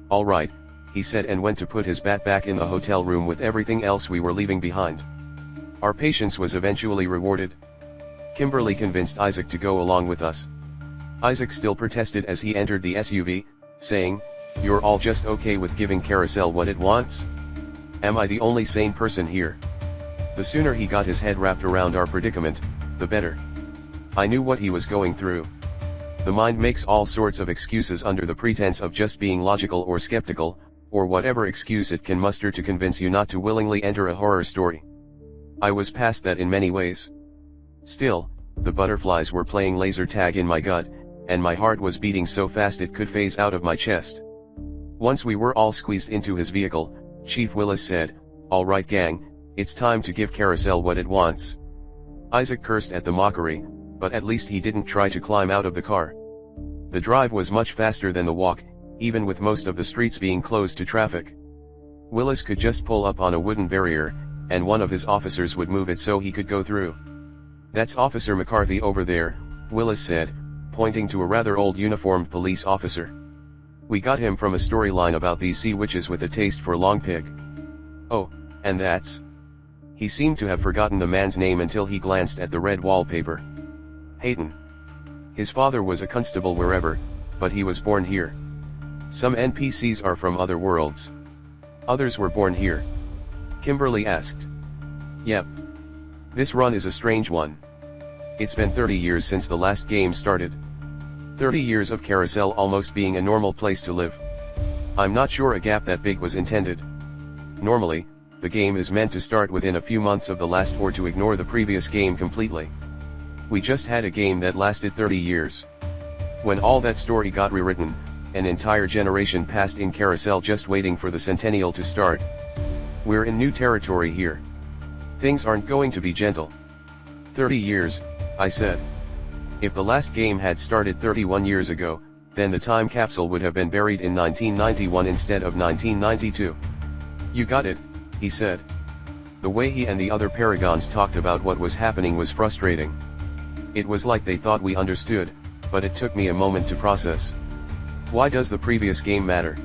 All right, he said and went to put his bat back in the hotel room with everything else we were leaving behind. Our patience was eventually rewarded. Kimberly convinced Isaac to go along with us. Isaac still protested as he entered the SUV, saying, You're all just okay with giving Carousel what it wants? Am I the only sane person here? The sooner he got his head wrapped around our predicament, the better. I knew what he was going through. The mind makes all sorts of excuses under the pretense of just being logical or skeptical, or whatever excuse it can muster to convince you not to willingly enter a horror story. I was past that in many ways. Still, the butterflies were playing laser tag in my gut, and my heart was beating so fast it could phase out of my chest. Once we were all squeezed into his vehicle, Chief Willis said, All right gang, it's time to give Carousel what it wants. Isaac cursed at the mockery, but at least he didn't try to climb out of the car. The drive was much faster than the walk, even with most of the streets being closed to traffic. Willis could just pull up on a wooden barrier, and one of his officers would move it so he could go through. That's Officer McCarthy over there, Willis said, pointing to a rather old uniformed police officer. We got him from a storyline about these sea witches with a taste for long pig. Oh, and that's? He seemed to have forgotten the man's name until he glanced at the red wallpaper. Hayden. His father was a constable wherever, but he was born here. Some NPCs are from other worlds. Others were born here. Kimberly asked. Yep. This run is a strange one. It's been 30 years since the last game started. 30 years of Carousel almost being a normal place to live. I'm not sure a gap that big was intended. Normally, the game is meant to start within a few months of the last or to ignore the previous game completely. We just had a game that lasted 30 years. When all that story got rewritten, an entire generation passed in Carousel just waiting for the Centennial to start. We're in new territory here. Things aren't going to be gentle. 30 years, I said. If the last game had started 31 years ago, then the time capsule would have been buried in 1991 instead of 1992. You got it, he said. The way he and the other Paragons talked about what was happening was frustrating. It was like they thought we understood, but it took me a moment to process. Why does the previous game matter?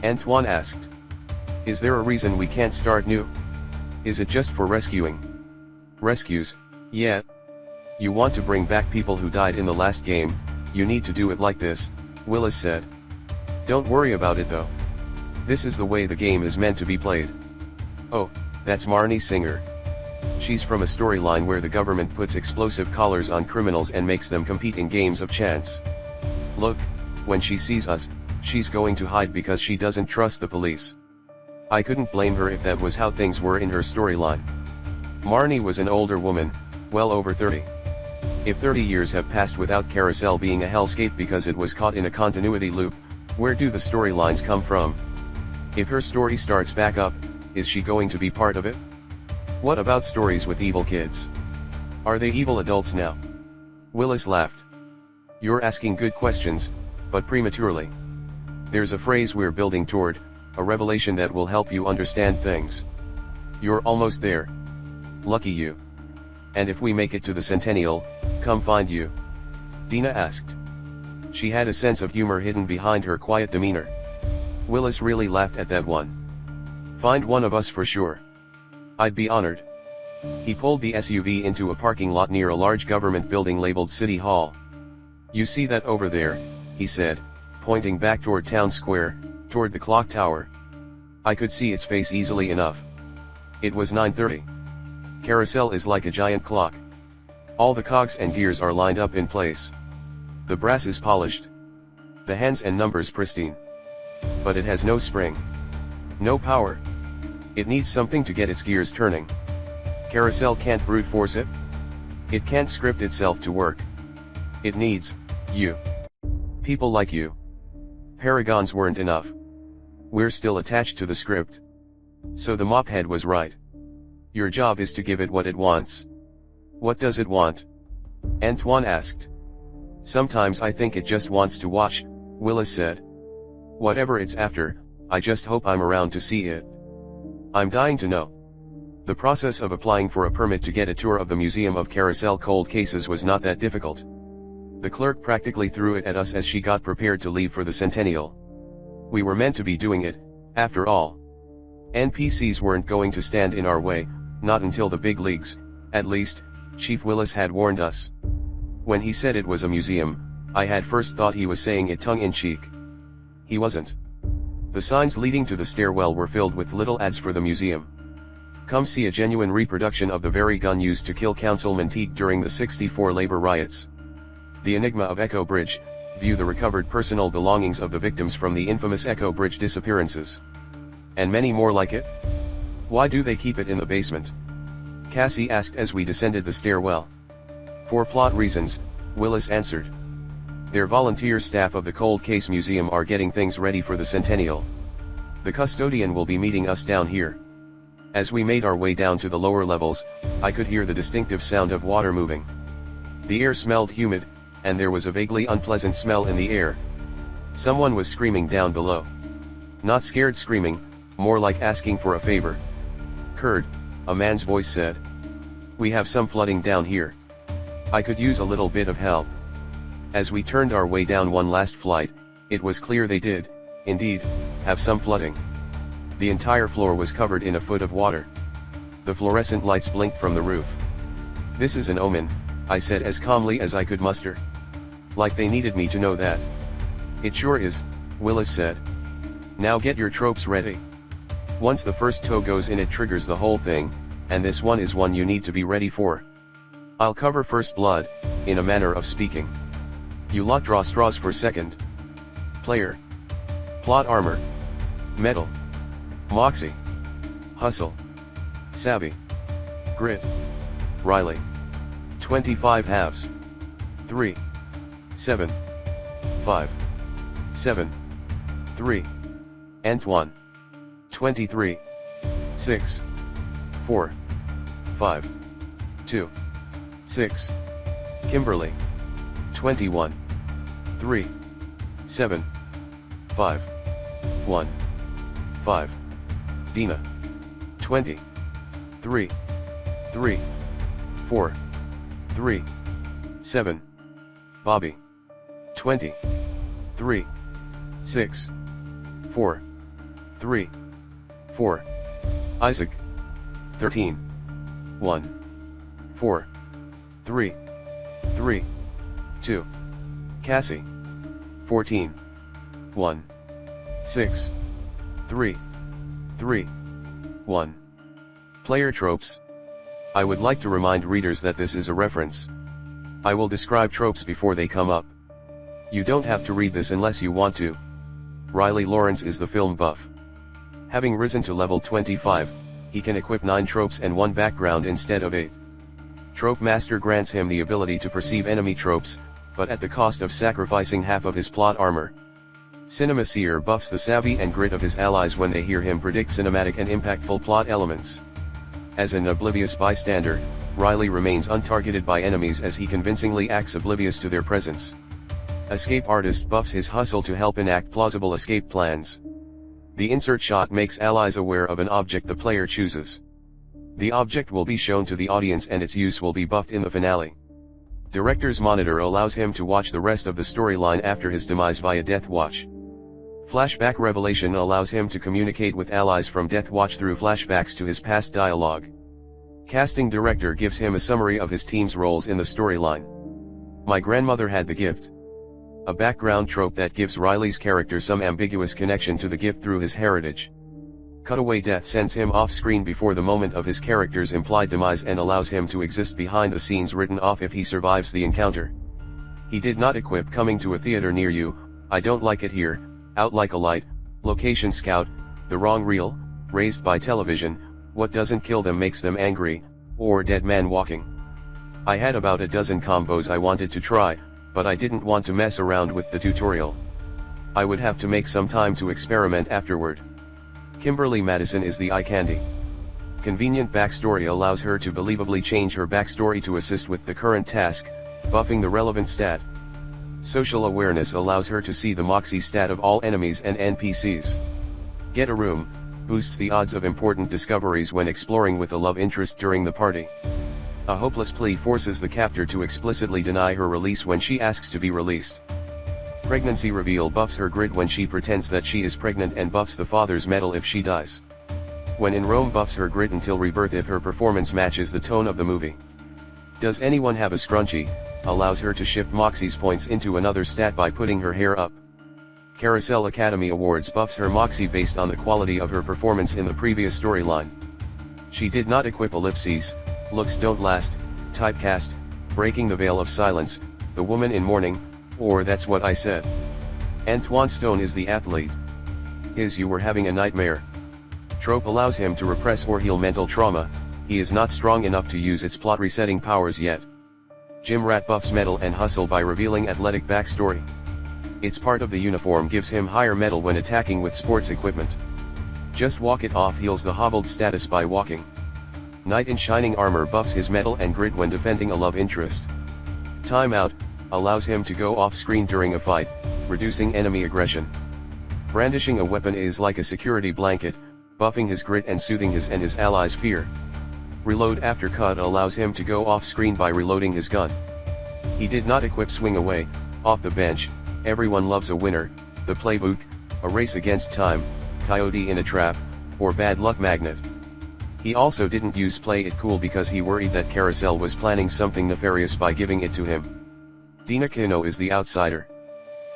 Antoine asked. Is there a reason we can't start new? Is it just for rescuing? Rescues, yeah. You want to bring back people who died in the last game, you need to do it like this, Willis said. Don't worry about it though. This is the way the game is meant to be played. Oh, that's Marnie Singer. She's from a storyline where the government puts explosive collars on criminals and makes them compete in games of chance. Look, when she sees us, she's going to hide because she doesn't trust the police. I couldn't blame her if that was how things were in her storyline. Marnie was an older woman, well over 30. If 30 years have passed without Carousel being a hellscape because it was caught in a continuity loop, where do the storylines come from? If her story starts back up, is she going to be part of it? What about stories with evil kids? Are they evil adults now? Willis laughed. You're asking good questions, but prematurely. There's a phrase we're building toward, a revelation that will help you understand things. You're almost there. Lucky you. And if we make it to the Centennial, come find you. Dina asked. She had a sense of humor hidden behind her quiet demeanor. Willis really laughed at that one. Find one of us for sure. I'd be honored. He pulled the SUV into a parking lot near a large government building labeled City Hall. You see that over there, he said, pointing back toward Town Square, toward the clock tower. I could see its face easily enough. It was 9:30. Carousel is like a giant clock. All the cogs and gears are lined up in place. The brass is polished. The hands and numbers pristine. But it has no spring. No power. It needs something to get its gears turning. Carousel can't brute force it. It can't script itself to work. It needs you. People like you. Paragons weren't enough. We're still attached to the script. So the mophead was right. Your job is to give it what it wants. What does it want? Antoine asked. Sometimes I think it just wants to watch, Willis said. Whatever it's after, I just hope I'm around to see it. I'm dying to know. The process of applying for a permit to get a tour of the Museum of Carousel Cold Cases was not that difficult. The clerk practically threw it at us as she got prepared to leave for the Centennial. We were meant to be doing it, after all. NPCs weren't going to stand in our way, not until the big leagues, at least, Chief Willis had warned us. When he said it was a museum, I had first thought he was saying it tongue-in-cheek. He wasn't. The signs leading to the stairwell were filled with little ads for the museum. Come see a genuine reproduction of the very gun used to kill Councilman Teague during the '64 labor riots. The Enigma of Echo Bridge, view the recovered personal belongings of the victims from the infamous Echo Bridge disappearances. And many more like it? Why do they keep it in the basement? Cassie asked as we descended the stairwell. For plot reasons, Willis answered. Their volunteer staff of the Cold Case Museum are getting things ready for the Centennial. The custodian will be meeting us down here. As we made our way down to the lower levels, I could hear the distinctive sound of water moving. The air smelled humid, and there was a vaguely unpleasant smell in the air. Someone was screaming down below. Not scared screaming, more like asking for a favor. Curd, a man's voice said. We have some flooding down here. I could use a little bit of help. As we turned our way down one last flight, it was clear they did, indeed, have some flooding. The entire floor was covered in a foot of water. The fluorescent lights blinked from the roof. This is an omen, I said as calmly as I could muster. Like they needed me to know that. It sure is, Willis said. Now get your tropes ready. Once the first toe goes in, it triggers the whole thing, and this one is one you need to be ready for. I'll cover first blood, in a manner of speaking. You lot draw straws for second. Player. Plot armor. Metal. Moxie. Hustle. Savvy. Grit. Riley. 25 halves. 3. 7. 5. 7. 3. Antoine. 23. 6. 4. 5. 2. 6. Kimberly. 21. 3. 7. 5. 1. 5. Dina. 20. 3. 3. 4. 3. 7. Bobby. 20. 3. 6. 4. 3. 4. Isaac. 13. 1. 4. 3. 3. 2. Cassie. 14. 1. 6. 3. 3. 1. Player tropes. I would like to remind readers that this is a reference. I will describe tropes before they come up. You don't have to read this unless you want to. Riley Lawrence is the film buff. Having risen to level 25, he can equip 9 tropes and 1 background instead of 8. Trope Master grants him the ability to perceive enemy tropes, but at the cost of sacrificing half of his plot armor. Cinema Seer buffs the savvy and grit of his allies when they hear him predict cinematic and impactful plot elements. As an oblivious bystander, Riley remains untargeted by enemies as he convincingly acts oblivious to their presence. Escape Artist buffs his hustle to help enact plausible escape plans. The insert shot makes allies aware of an object the player chooses. The object will be shown to the audience and its use will be buffed in the finale. Director's Monitor allows him to watch the rest of the storyline after his demise via Death Watch. Flashback Revelation allows him to communicate with allies from Death Watch through flashbacks to his past dialogue. Casting Director gives him a summary of his team's roles in the storyline. My Grandmother Had the Gift. A background trope that gives Riley's character some ambiguous connection to the gift through his heritage. Cutaway Death sends him off-screen before the moment of his character's implied demise and allows him to exist behind the scenes written off if he survives the encounter. He did not equip Coming to a Theater Near You, I Don't Like It Here, Out Like a Light, Location Scout, The Wrong Reel, Raised by Television, What Doesn't Kill Them Makes Them Angry, or Dead Man Walking. I had about a dozen combos I wanted to try, but I didn't want to mess around with the tutorial. I would have to make some time to experiment afterward. Kimberly Madison is the eye candy. Convenient backstory allows her to believably change her backstory to assist with the current task, buffing the relevant stat. Social awareness allows her to see the moxie stat of all enemies and NPCs. Get a Room boosts the odds of important discoveries when exploring with a love interest during the party. A hopeless plea forces the captor to explicitly deny her release when she asks to be released. Pregnancy Reveal buffs her grit when she pretends that she is pregnant and buffs the father's medal if she dies. When in Rome buffs her grit until rebirth if her performance matches the tone of the movie. Does Anyone Have a Scrunchie allows her to shift Moxie's points into another stat by putting her hair up. Carousel Academy Awards buffs her Moxie based on the quality of her performance in the previous storyline. She did not equip Ellipses, Looks Don't Last, Typecast, Breaking the Veil of Silence, The Woman in Mourning, or That's What I Said. Antoine Stone is the athlete. His You Were Having a Nightmare trope allows him to repress or heal mental trauma. He is not strong enough to use its plot resetting powers yet. Jim Rat buffs Metal and Hustle by revealing athletic backstory. Its part of the uniform gives him higher metal when attacking with sports equipment. Just Walk It Off heals the hobbled status by walking. Knight in Shining Armor buffs his metal and grit when defending a love interest. Time Out allows him to go off-screen during a fight, reducing enemy aggression. Brandishing a weapon is like a security blanket, buffing his grit and soothing his and his allies' fear. Reload After Cut allows him to go off-screen by reloading his gun. He did not equip Swing Away, Off the Bench, Everyone Loves a Winner, The Playbook, A Race Against Time, Coyote in a Trap, or Bad Luck Magnet. He also didn't use Play It Cool because he worried that Carousel was planning something nefarious by giving it to him. Dina Kino is the outsider.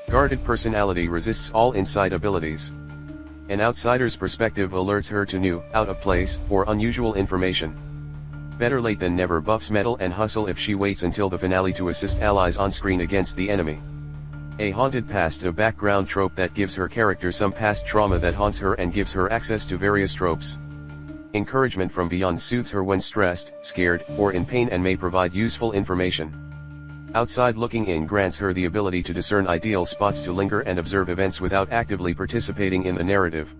Guarded personality resists all inside abilities. An outsider's perspective alerts her to new, out of place, or unusual information. Better Late Than Never buffs Metal and Hustle if she waits until the finale to assist allies on screen against the enemy. A Haunted Past, a background trope that gives her character some past trauma that haunts her and gives her access to various tropes. Encouragement from Beyond soothes her when stressed, scared, or in pain and may provide useful information. Outside Looking In grants her the ability to discern ideal spots to linger and observe events without actively participating in the narrative.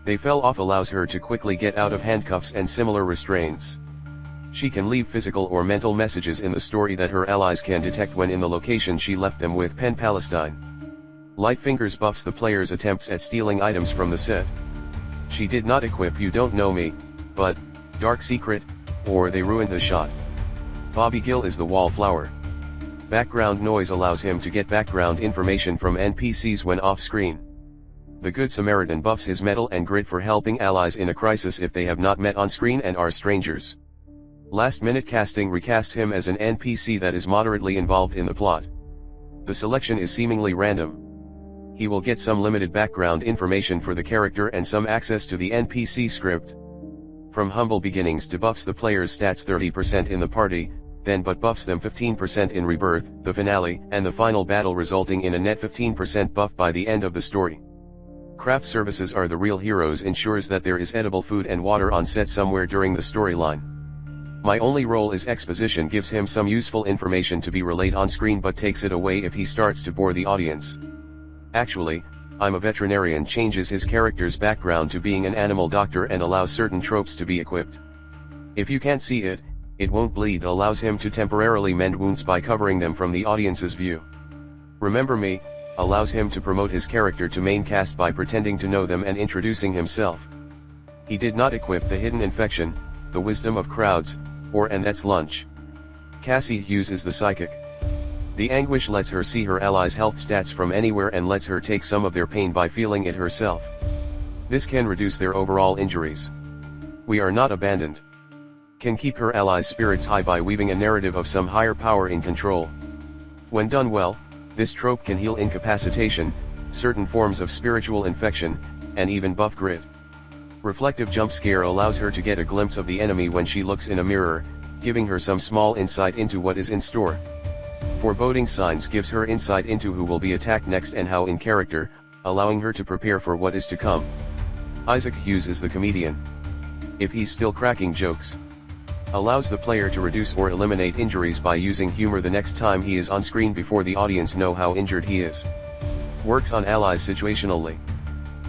They Fell Off allows her to quickly get out of handcuffs and similar restraints. She can leave physical or mental messages in the story that her allies can detect when in the location she left them with Pen Palestine. Light Fingers buffs the player's attempts at stealing items from the set. She did not equip You Don't Know Me, but Dark Secret, or They Ruined the Shot. Bobby Gill is the Wallflower. Background noise allows him to get background information from NPCs when off-screen. The Good Samaritan buffs his metal and grit for helping allies in a crisis if they have not met on screen and are strangers. Last-minute casting recasts him as an NPC that is moderately involved in the plot. The selection is seemingly random. He will get some limited background information for the character and some access to the NPC script. From humble beginnings to buffs the player's stats 30% in the party, then but buffs them 15% in Rebirth, the finale, and the final battle, resulting in a net 15% buff by the end of the story. Craft Services are the real heroes, ensures that there is edible food and water on set somewhere during the storyline. My only role is exposition gives him some useful information to be relayed on screen but takes it away if he starts to bore the audience. Actually, I'm a veterinarian changes his character's background to being an animal doctor and allows certain tropes to be equipped. If you can't see it, it won't bleed allows him to temporarily mend wounds by covering them from the audience's view. Remember me, allows him to promote his character to main cast by pretending to know them and introducing himself. He did not equip the hidden infection, the wisdom of crowds, or Annette's lunch. Cassie Hughes is the psychic. The anguish lets her see her allies' health stats from anywhere and lets her take some of their pain by feeling it herself. This can reduce their overall injuries. We are not abandoned. Can keep her allies' spirits high by weaving a narrative of some higher power in control. When done well, this trope can heal incapacitation, certain forms of spiritual infection, and even buff grit. Reflective jump scare allows her to get a glimpse of the enemy when she looks in a mirror, giving her some small insight into what is in store. Foreboding signs gives her insight into who will be attacked next and how in character, allowing her to prepare for what is to come. Isaac Hughes is the comedian. If he's still cracking jokes. Allows the player to reduce or eliminate injuries by using humor the next time he is on screen before the audience know how injured he is. Works on allies situationally.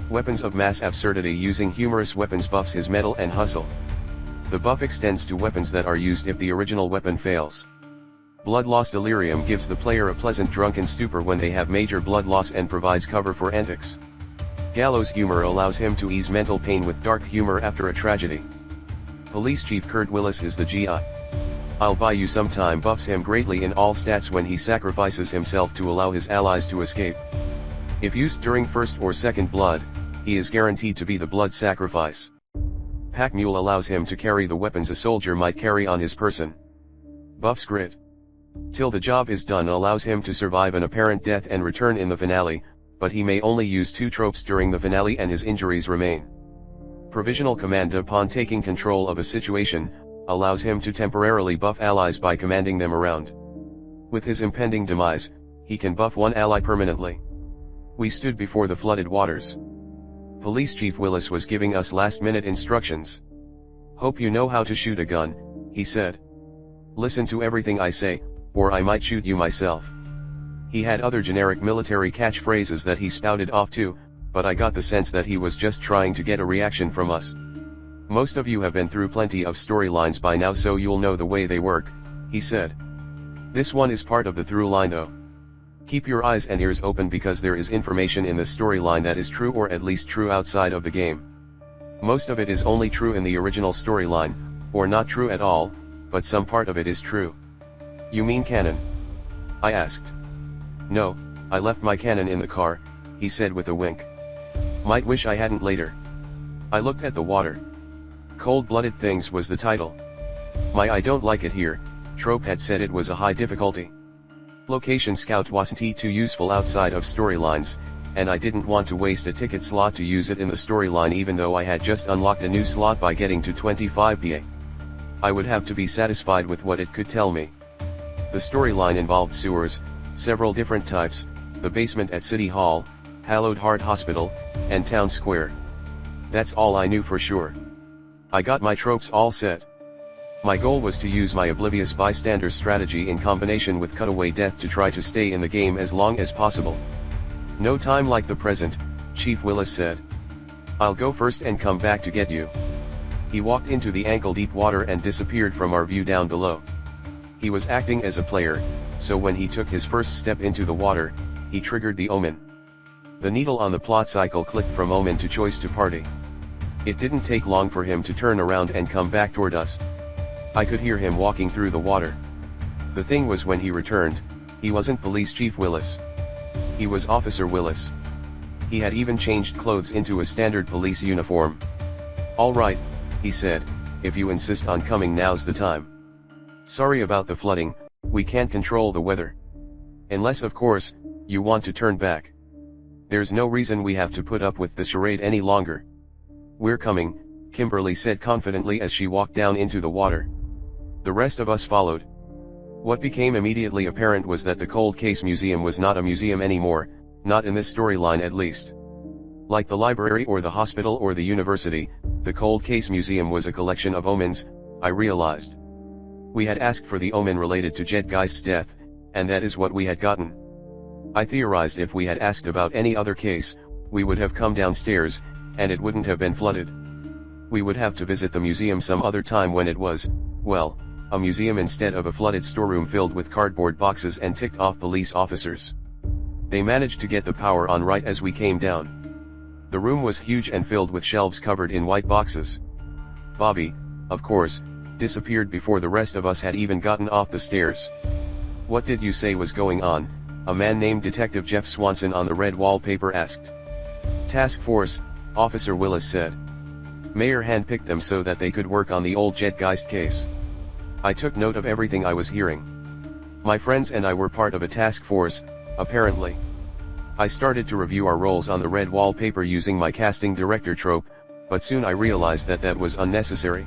Weapons of mass absurdity using humorous weapons buffs his mettle and hustle. The buff extends to weapons that are used if the original weapon fails. Blood loss delirium gives the player a pleasant drunken stupor when they have major blood loss and provides cover for antics. Gallows humor allows him to ease mental pain with dark humor after a tragedy. Police Chief Kurt Willis is the GI. I'll buy you some time buffs him greatly in all stats when he sacrifices himself to allow his allies to escape. If used during first or second blood, he is guaranteed to be the blood sacrifice. Pack Mule allows him to carry the weapons a soldier might carry on his person. Buffs grit. Till the job is done allows him to survive an apparent death and return in the finale, but he may only use 2 tropes during the finale and his injuries remain. Provisional command upon taking control of a situation, allows him to temporarily buff allies by commanding them around. With his impending demise, he can buff one ally permanently. We stood before the flooded waters. Police Chief Willis was giving us last-minute instructions. Hope you know how to shoot a gun, he said. Listen to everything I say, or I might shoot you myself. He had other generic military catchphrases that he spouted off too, but I got the sense that he was just trying to get a reaction from us. Most of you have been through plenty of storylines by now so you'll know the way they work, he said. This one is part of the through line though. Keep your eyes and ears open because there is information in the storyline that is true or at least true outside of the game. Most of it is only true in the original storyline, or not true at all, but some part of it is true. You mean canon? I asked. No, I left my cannon in the car, he said with a wink. Might wish I hadn't later. I looked at the water. Cold-Blooded Things was the title. My I don't like it here, trope had said it was a high difficulty. Location Scout wasn't too useful outside of storylines, and I didn't want to waste a ticket slot to use it in the storyline even though I had just unlocked a new slot by getting to 25 PA. I would have to be satisfied with what it could tell me. The storyline involved sewers, several different types, the basement at City Hall, Hallowed Heart Hospital, and Town Square. That's all I knew for sure. I got my tropes all set. My goal was to use my oblivious bystander strategy in combination with cutaway death to try to stay in the game as long as possible. No time like the present, Chief Willis said. I'll go first and come back to get you. He walked into the ankle-deep water and disappeared from our view down below. He was acting as a player, so when he took his first step into the water, he triggered the omen. The needle on the plot cycle clicked from omen to choice to party. It didn't take long for him to turn around and come back toward us. I could hear him walking through the water. The thing was when he returned, he wasn't Police Chief Willis. He was Officer Willis. He had even changed clothes into a standard police uniform. All right, he said, if you insist on coming now's the time. Sorry about the flooding, we can't control the weather. Unless of course, you want to turn back. There's no reason we have to put up with the charade any longer. We're coming, Kimberly said confidently as she walked down into the water. The rest of us followed. What became immediately apparent was that the Cold Case Museum was not a museum anymore, not in this storyline at least. Like the library or the hospital or the university, the Cold Case Museum was a collection of omens, I realized. We had asked for the omen related to Jedgeist's death, and that is what we had gotten. I theorized if we had asked about any other case, we would have come downstairs, and it wouldn't have been flooded. We would have to visit the museum some other time when it was, well, a museum instead of a flooded storeroom filled with cardboard boxes and ticked-off police officers. They managed to get the power on right as we came down. The room was huge and filled with shelves covered in white boxes. Bobby, of course, disappeared before the rest of us had even gotten off the stairs. "What did you say was going on?" a man named Detective Jeff Swanson on the red wallpaper asked. "Task Force," Officer Willis said. "Mayor handpicked them so that they could work on the old Jedgeist case. I took note of everything I was hearing. My friends and I were part of a task force, apparently. I started to review our roles on the red wallpaper using my casting director trope, but soon I realized that that was unnecessary."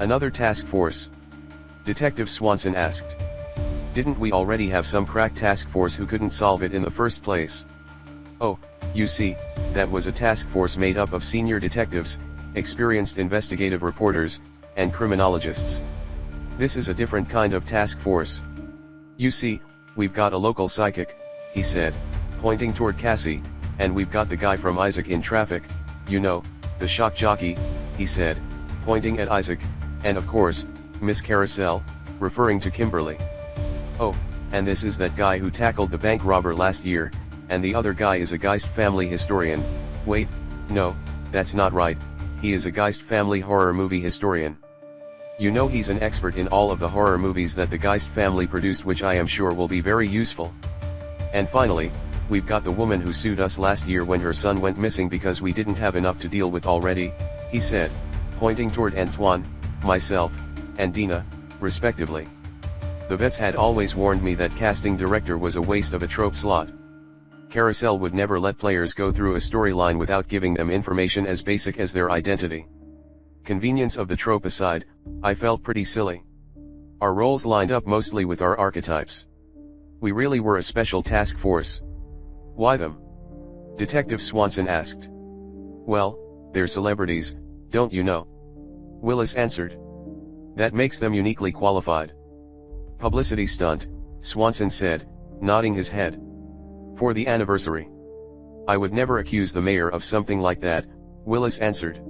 "Another task force?" Detective Swanson asked. "Didn't we already have some crack task force who couldn't solve it in the first place?" "Oh, you see, that was a task force made up of senior detectives, experienced investigative reporters, and criminologists. This is a different kind of task force. You see, we've got a local psychic," he said, pointing toward Cassie, "and we've got the guy from Isaac in Traffic, you know, the shock jockey," he said, pointing at Isaac, "and of course, Miss Carousel," referring to Kimberly. "Oh, and this is that guy who tackled the bank robber last year, and the other guy is a Geist family historian. Wait, no, that's not right, he is a Geist family horror movie historian. You know, he's an expert in all of the horror movies that the Geist family produced, which I am sure will be very useful. And finally, we've got the woman who sued us last year when her son went missing because we didn't have enough to deal with already," he said, pointing toward Antoine, myself, and Dina, respectively. "The vets had always warned me that casting director was a waste of a trope slot. Carousel would never let players go through a storyline without giving them information as basic as their identity. Convenience of the trope aside, I felt pretty silly. Our roles lined up mostly with our archetypes. We really were a special task force." "Why them?" Detective Swanson asked. "Well, they're celebrities, don't you know?" Willis answered. "That makes them uniquely qualified." "Publicity stunt," Swanson said, nodding his head. "For the anniversary." "I would never accuse the mayor of something like that," Willis answered.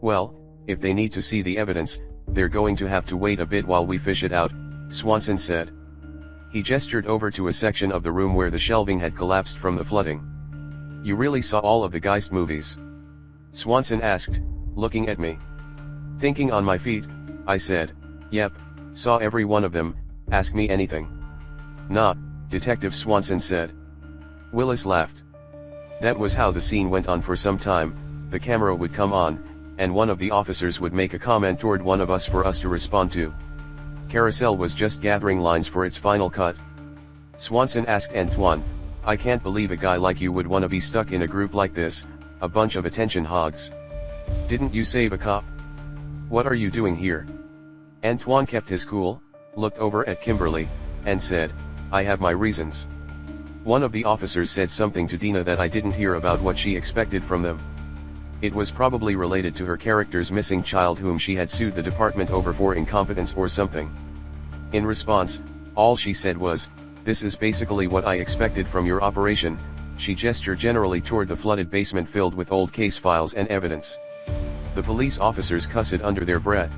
"Well, if they need to see the evidence, they're going to have to wait a bit while we fish it out," Swanson said. He gestured over to a section of the room where the shelving had collapsed from the flooding. "You really saw all of the Geist movies?" Swanson asked, looking at me. Thinking on my feet, I said, "Yep, saw every one of them, ask me anything." "Nah," Detective Swanson said. Willis laughed. That was how the scene went on for some time. The camera would come on, and one of the officers would make a comment toward one of us for us to respond to. Carousel was just gathering lines for its final cut. Swanson asked Antoine, "I can't believe a guy like you would want to be stuck in a group like this, a bunch of attention hogs. Didn't you save a cop? What are you doing here?" Antoine kept his cool, looked over at Kimberly, and said, "I have my reasons." One of the officers said something to Dina that I didn't hear about what she expected from them. It was probably related to her character's missing child whom she had sued the department over for incompetence or something. In response, all she said was, "This is basically what I expected from your operation." She gestured generally toward the flooded basement filled with old case files and evidence. The police officers cussed under their breath.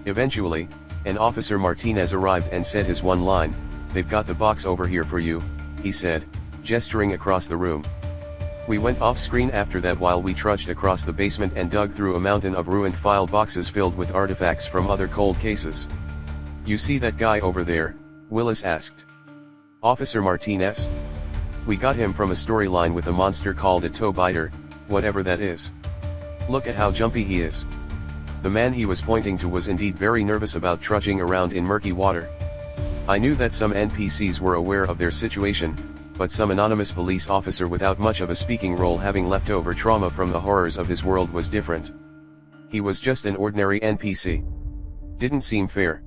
Eventually, an officer Martinez arrived and said his one line, "They've got the box over here for you," he said, gesturing across the room. We went off screen after that while we trudged across the basement and dug through a mountain of ruined file boxes filled with artifacts from other cold cases. "You see that guy over there?" Willis asked. "Officer Martinez? We got him from a storyline with a monster called a toe biter, whatever that is. Look at how jumpy he is." The man he was pointing to was indeed very nervous about trudging around in murky water. I knew that some NPCs were aware of their situation, but some anonymous police officer without much of a speaking role having leftover trauma from the horrors of his world was different. He was just an ordinary NPC. Didn't seem fair.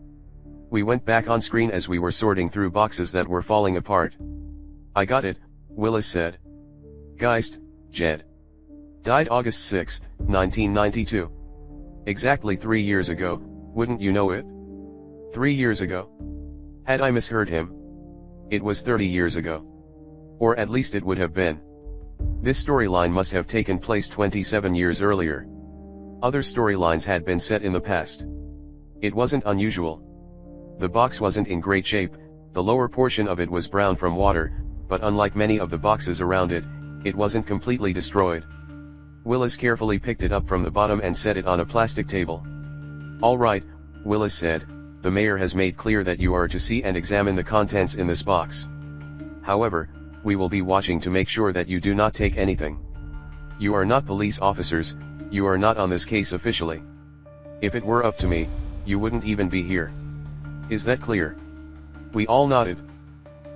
We went back on screen as we were sorting through boxes that were falling apart. "I got it," Willis said. "Geist, Jed. Died August 6, 1992. Exactly 3 years ago, wouldn't you know it? 3 years ago? Had I misheard him? It was 30 years ago. Or at least it would have been. This storyline must have taken place 27 years earlier. Other storylines had been set in the past. It wasn't unusual. The box wasn't in great shape, the lower portion of it was brown from water, but unlike many of the boxes around it, it wasn't completely destroyed. Willis carefully picked it up from the bottom and set it on a plastic table. "All right," Willis said, "the mayor has made clear that you are to see and examine the contents in this box. However, we will be watching to make sure that you do not take anything. You are not police officers, you are not on this case officially. If it were up to me, you wouldn't even be here. Is that clear?" We all nodded.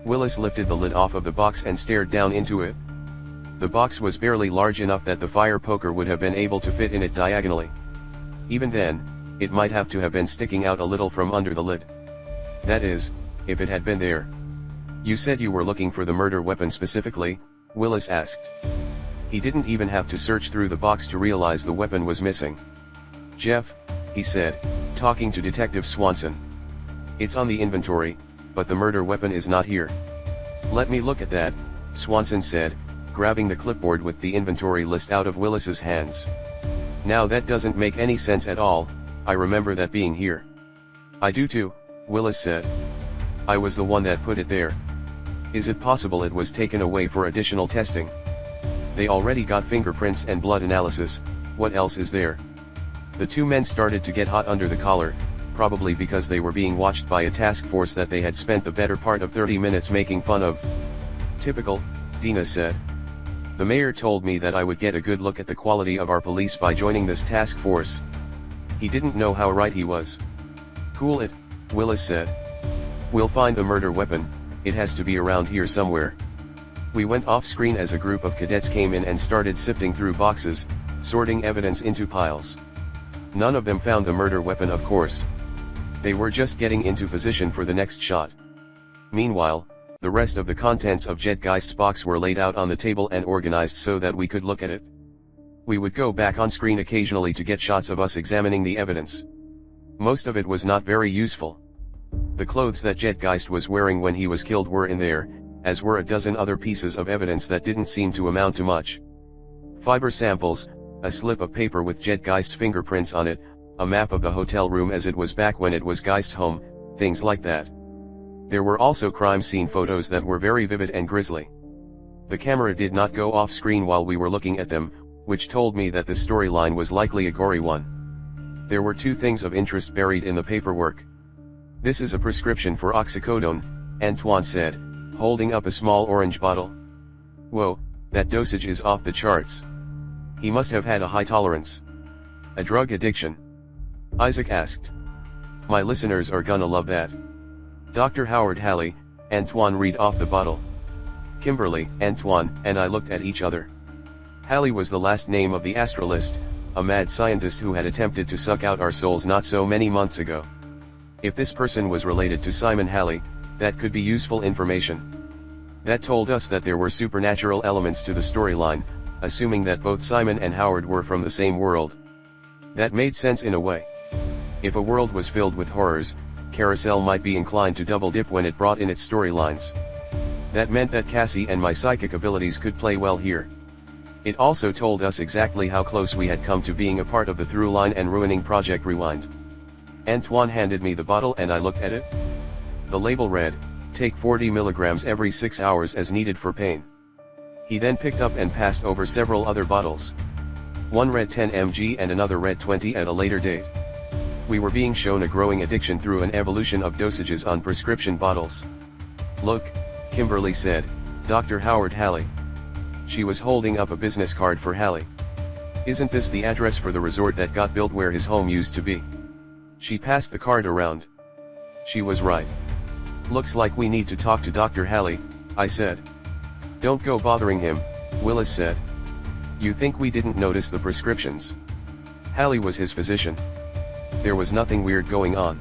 Willis lifted the lid off of the box and stared down into it. The box was barely large enough that the fire poker would have been able to fit in it diagonally. Even then, it might have to have been sticking out a little from under the lid. That is, if it had been there. "You said you were looking for the murder weapon specifically?" Willis asked. He didn't even have to search through the box to realize the weapon was missing. "Jeff," he said, talking to Detective Swanson. "It's on the inventory, but the murder weapon is not here." "Let me look at that," Swanson said, grabbing the clipboard with the inventory list out of Willis's hands. "Now that doesn't make any sense at all, I remember that being here." "I do too," Willis said. "I was the one that put it there. Is it possible it was taken away for additional testing? They already got fingerprints and blood analysis, what else is there?" The two men started to get hot under the collar, probably because they were being watched by a task force that they had spent the better part of 30 minutes making fun of. "Typical," Dina said. "The mayor told me that I would get a good look at the quality of our police by joining this task force. He didn't know how right he was." "Cool it," Willis said. "We'll find the murder weapon, it has to be around here somewhere." We went off screen as a group of cadets came in and started sifting through boxes, sorting evidence into piles. None of them found the murder weapon, of course. They were just getting into position for the next shot. Meanwhile, the rest of the contents of Jed Geist's box were laid out on the table and organized so that we could look at it. We would go back on screen occasionally to get shots of us examining the evidence. Most of it was not very useful. The clothes that Jed Geist was wearing when he was killed were in there, as were a dozen other pieces of evidence that didn't seem to amount to much. Fiber samples, a slip of paper with Jed Geist's fingerprints on it, a map of the hotel room as it was back when it was Geist's home, things like that. There were also crime scene photos that were very vivid and grisly. The camera did not go off screen while we were looking at them, which told me that the storyline was likely a gory one. There were two things of interest buried in the paperwork. "This is a prescription for oxycodone," Antoine said, holding up a small orange bottle. "Whoa, that dosage is off the charts. He must have had a high tolerance. A drug addiction?" Isaac asked. "My listeners are gonna love that." "Dr. Howard Halley," Antoine read off the bottle. Kimberly, Antoine, and I looked at each other. Halley was the last name of the astralist, a mad scientist who had attempted to suck out our souls not so many months ago. If this person was related to Simon Halley, that could be useful information. That told us that there were supernatural elements to the storyline, assuming that both Simon and Howard were from the same world. That made sense in a way. If a world was filled with horrors, Carousel might be inclined to double dip when it brought in its storylines. That meant that Cassie and my psychic abilities could play well here. It also told us exactly how close we had come to being a part of the through line and ruining Project Rewind. Antoine handed me the bottle and I looked at it. The label read, "Take 40 milligrams every 6 hours as needed for pain." He then picked up and passed over several other bottles. One read 10 mg and another read 20 at a later date. We were being shown a growing addiction through an evolution of dosages on prescription bottles. "Look," Kimberly said, "Dr. Howard Halley." She was holding up a business card for Halley. "Isn't this the address for the resort that got built where his home used to be?" She passed the card around. She was right. "Looks like we need to talk to Dr. Halley," I said. "Don't go bothering him," Willis said. "You think we didn't notice the prescriptions?" Halley was his physician. There was nothing weird going on.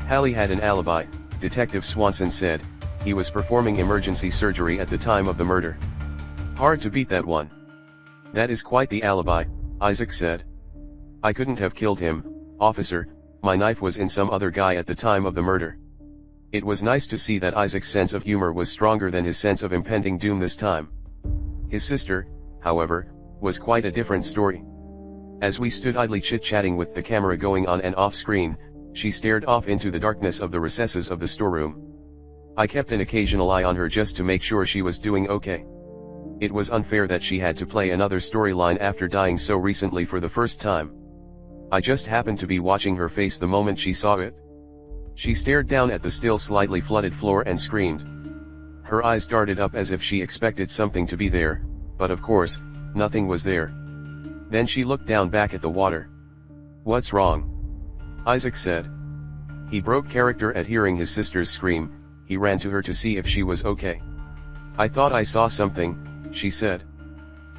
Halley had an alibi, Detective Swanson said. He was performing emergency surgery at the time of the murder. "Hard to beat that one." "That is quite the alibi," Isaac said. "I couldn't have killed him, officer," My knife was in some other guy at the time of the murder. It was nice to see that Isaac's sense of humor was stronger than his sense of impending doom this time. His sister, however, was quite a different story. As we stood idly chit-chatting with the camera going on and off screen, she stared off into the darkness of the recesses of the storeroom. I kept an occasional eye on her just to make sure she was doing okay. It was unfair that she had to play another storyline after dying so recently for the first time. I just happened to be watching her face the moment she saw it. She stared down at the still slightly flooded floor and screamed. Her eyes darted up as if she expected something to be there, but of course, nothing was there. Then she looked down back at the water. "What's wrong?" Isaac said. He broke character at hearing his sister's scream. He ran to her to see if she was okay. "I thought I saw something," she said.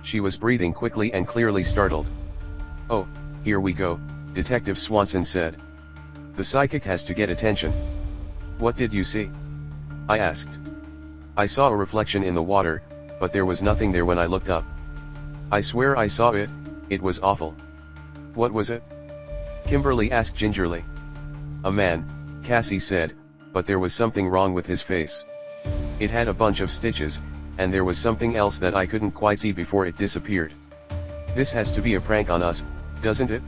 She was breathing quickly and clearly startled. "Oh, here we go," Detective Swanson said. "The psychic has to get attention." "What did you see?" I asked. "I saw a reflection in the water, but there was nothing there when I looked up. I swear I saw it, it was awful." "What was it?" Kimberly asked gingerly. "A man," Cassie said, "but there was something wrong with his face. It had a bunch of stitches, and there was something else that I couldn't quite see before it disappeared. This has to be a prank on us, doesn't it?"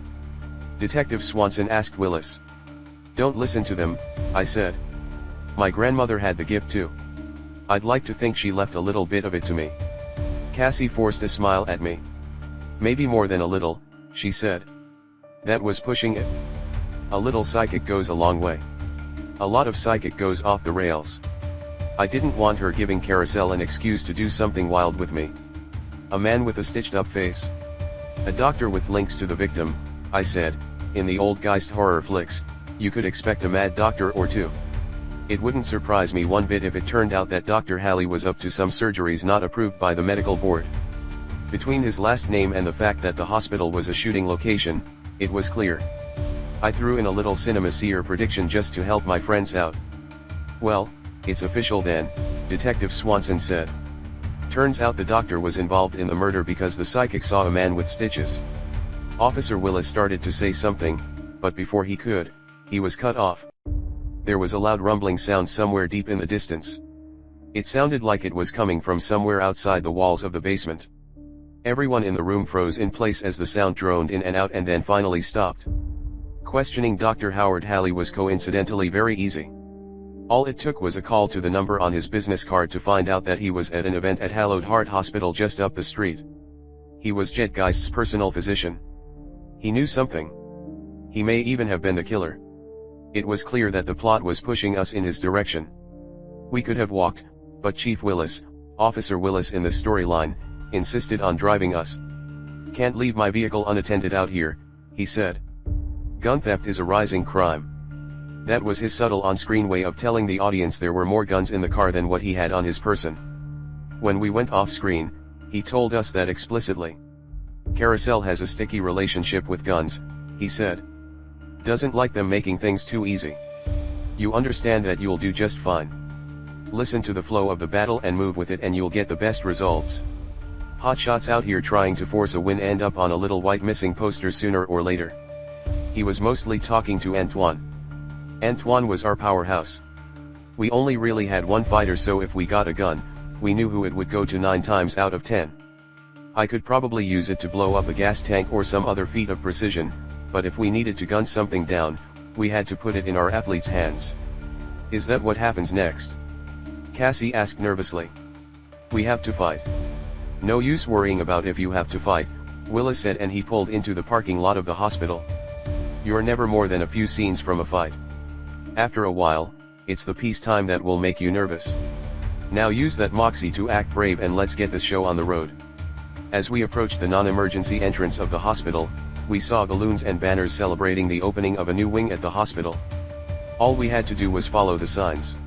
Detective Swanson asked Willis. "Don't listen to them," I said. "My grandmother had the gift too. I'd like to think she left a little bit of it to me." Cassie forced a smile at me. "Maybe more than a little," she said. "That was pushing it. A little psychic goes a long way. A lot of psychic goes off the rails." I didn't want her giving Carousel an excuse to do something wild with me. "A man with a stitched up face. A doctor with links to the victim," I said. "In the old Geist horror flicks, you could expect a mad doctor or two. It wouldn't surprise me one bit if it turned out that Dr. Halley was up to some surgeries not approved by the medical board." Between his last name and the fact that the hospital was a shooting location, it was clear. I threw in a little cinema seer prediction just to help my friends out. "Well, it's official then," Detective Swanson said. "Turns out the doctor was involved in the murder because the psychic saw a man with stitches." Officer Willis started to say something, but before he could, he was cut off. There was a loud rumbling sound somewhere deep in the distance. It sounded like it was coming from somewhere outside the walls of the basement. Everyone in the room froze in place as the sound droned in and out and then finally stopped. Questioning Dr. Howard Halley was coincidentally very easy. All it took was a call to the number on his business card to find out that he was at an event at Hallowed Heart Hospital just up the street. He was Jet Geist's personal physician. He knew something. He may even have been the killer. It was clear that the plot was pushing us in his direction. We could have walked, but Chief Willis, Officer Willis in the storyline, insisted on driving us. "Can't leave my vehicle unattended out here," he said. "Gun theft is a rising crime." That was his subtle on-screen way of telling the audience there were more guns in the car than what he had on his person. When we went off-screen, he told us that explicitly. "Carousel has a sticky relationship with guns," he said. "Doesn't like them making things too easy. You understand that you'll do just fine. Listen to the flow of the battle and move with it and you'll get the best results. Hotshots out here trying to force a win end up on a little white missing poster sooner or later." He was mostly talking to Antoine. Antoine was our powerhouse. We only really had one fighter, so if we got a gun, we knew who it would go to 9 times out of 10. I could probably use it to blow up a gas tank or some other feat of precision, but if we needed to gun something down, we had to put it in our athletes' hands. "Is that what happens next?" Cassie asked nervously. "We have to fight." "No use worrying about if you have to fight," Willis said, and he pulled into the parking lot of the hospital. "You're never more than a few scenes from a fight. After a while, it's the peacetime that will make you nervous. Now use that moxie to act brave and let's get this show on the road." As we approached the non-emergency entrance of the hospital, we saw balloons and banners celebrating the opening of a new wing at the hospital. All we had to do was follow the signs.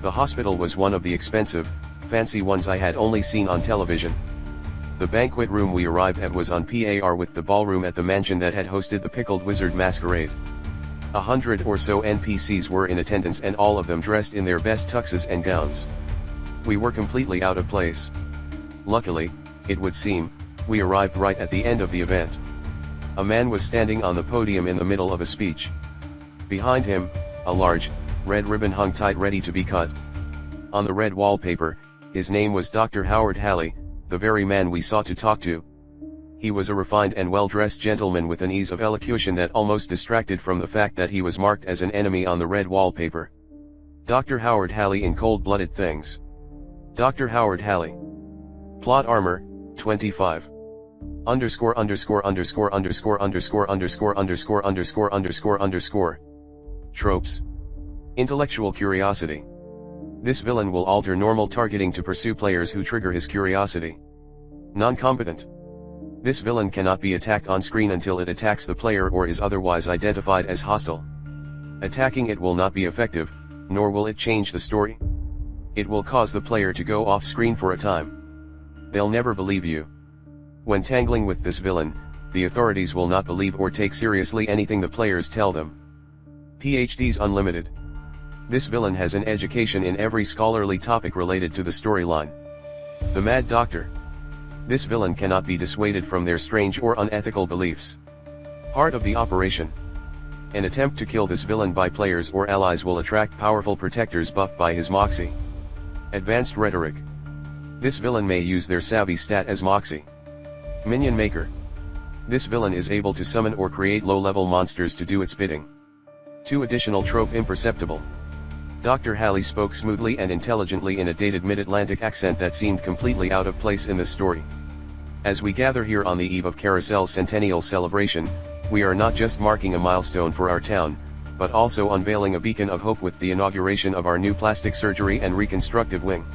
The hospital was one of the expensive, fancy ones I had only seen on television. The banquet room we arrived at was on par with the ballroom at the mansion that had hosted the Pickled Wizard Masquerade. 100 or so NPCs were in attendance, and all of them dressed in their best tuxes and gowns. We were completely out of place. Luckily, it would seem, we arrived right at the end of the event. A man was standing on the podium in the middle of a speech. Behind him, a large, red ribbon hung tight ready to be cut. On the red wallpaper, his name was Dr. Howard Halley, the very man we sought to talk to. He was a refined and well-dressed gentleman with an ease of elocution that almost distracted from the fact that he was marked as an enemy on the red wallpaper. Dr. Howard Halley in Cold-Blooded Things. Dr. Howard Halley. Plot armor, 25. Underscore underscore underscore underscore underscore underscore underscore underscore underscore underscore. Tropes. Intellectual curiosity. This villain will alter normal targeting to pursue players who trigger his curiosity. Non-competent. This villain cannot be attacked on screen until it attacks the player or is otherwise identified as hostile. Attacking it will not be effective, nor will it change the story. It will cause the player to go off screen for a time. They'll never believe you. When tangling with this villain, the authorities will not believe or take seriously anything the players tell them. PhDs Unlimited. This villain has an education in every scholarly topic related to the storyline. The Mad Doctor. This villain cannot be dissuaded from their strange or unethical beliefs. Heart of the operation. An attempt to kill this villain by players or allies will attract powerful protectors buffed by his moxie. Advanced rhetoric. This villain may use their savvy stat as moxie. Minion Maker. This villain is able to summon or create low-level monsters to do its bidding. 2 additional trope imperceptible. Dr. Halley spoke smoothly and intelligently in a dated mid-Atlantic accent that seemed completely out of place in this story. As we gather here on the eve of Carousel's centennial celebration, we are not just marking a milestone for our town, but also unveiling a beacon of hope with the inauguration of our new plastic surgery and reconstructive wing.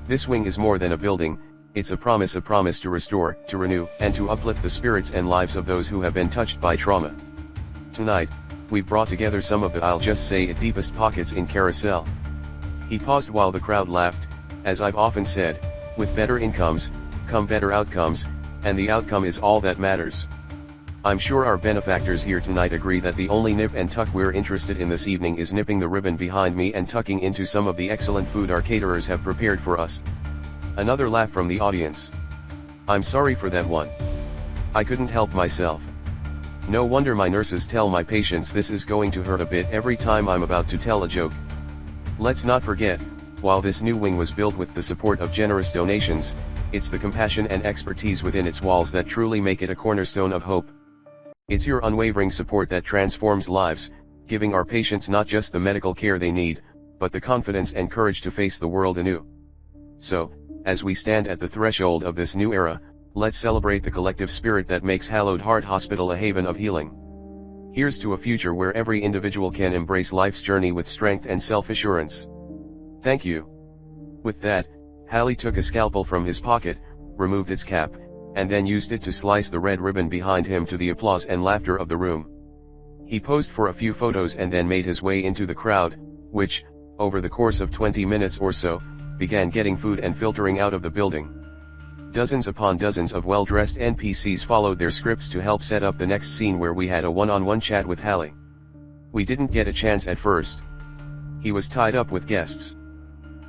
This wing is more than a building, it's a promise to restore, to renew, and to uplift the spirits and lives of those who have been touched by trauma. Tonight, we brought together some of the, I'll just say it, deepest pockets in Carousel. He paused while the crowd laughed. As I've often said, with better incomes, come better outcomes, and the outcome is all that matters. I'm sure our benefactors here tonight agree that the only nip and tuck we're interested in this evening is nipping the ribbon behind me and tucking into some of the excellent food our caterers have prepared for us. Another laugh from the audience. I'm sorry for that one. I couldn't help myself. No wonder my nurses tell my patients this is going to hurt a bit every time I'm about to tell a joke. Let's not forget, while this new wing was built with the support of generous donations, it's the compassion and expertise within its walls that truly make it a cornerstone of hope. It's your unwavering support that transforms lives, giving our patients not just the medical care they need, but the confidence and courage to face the world anew. So, as we stand at the threshold of this new era, let's celebrate the collective spirit that makes Hallowed Heart Hospital a haven of healing. Here's to a future where every individual can embrace life's journey with strength and self-assurance. Thank you. With that, Halley took a scalpel from his pocket, removed its cap, and then used it to slice the red ribbon behind him to the applause and laughter of the room. He posed for a few photos and then made his way into the crowd, which, over the course of 20 minutes or so, began getting food and filtering out of the building. Dozens upon dozens of well-dressed NPCs followed their scripts to help set up the next scene where we had a one-on-one chat with Halley. We didn't get a chance at first. He was tied up with guests.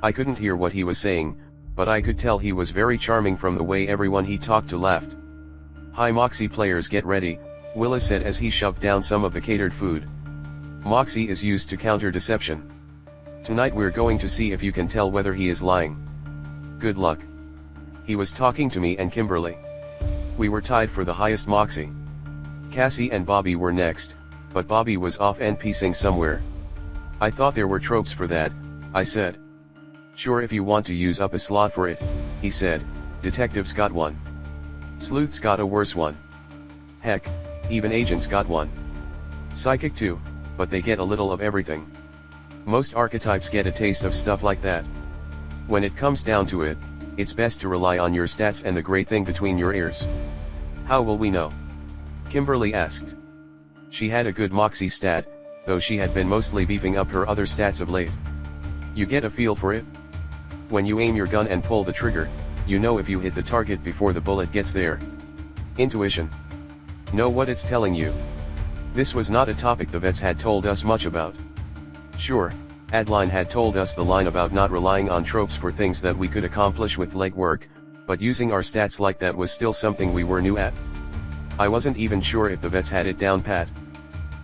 I couldn't hear what he was saying, but I could tell he was very charming from the way everyone he talked to laughed. "Hi Moxie players, get ready," Willis said as he shoved down some of the catered food. Moxie is used to counter deception. Tonight we're going to see if you can tell whether he is lying. Good luck. He was talking to me and Kimberly. We were tied for the highest Moxie. Cassie and Bobby were next, but Bobby was off NPCing somewhere. I thought there were tropes for that, I said. Sure, if you want to use up a slot for it, he said. Detectives got one. Sleuths got a worse one. Heck, even agents got one. Psychic too, but they get a little of everything. Most archetypes get a taste of stuff like that. When it comes down to it, it's best to rely on your stats and the great thing between your ears. How will we know? Kimberly asked. She had a good Moxie stat, though she had been mostly beefing up her other stats of late. You get a feel for it? When you aim your gun and pull the trigger, you know if you hit the target before the bullet gets there. Intuition. Know what it's telling you. This was not a topic the vets had told us much about. Sure, Adeline had told us the line about not relying on tropes for things that we could accomplish with legwork, but using our stats like that was still something we were new at. I wasn't even sure if the vets had it down pat.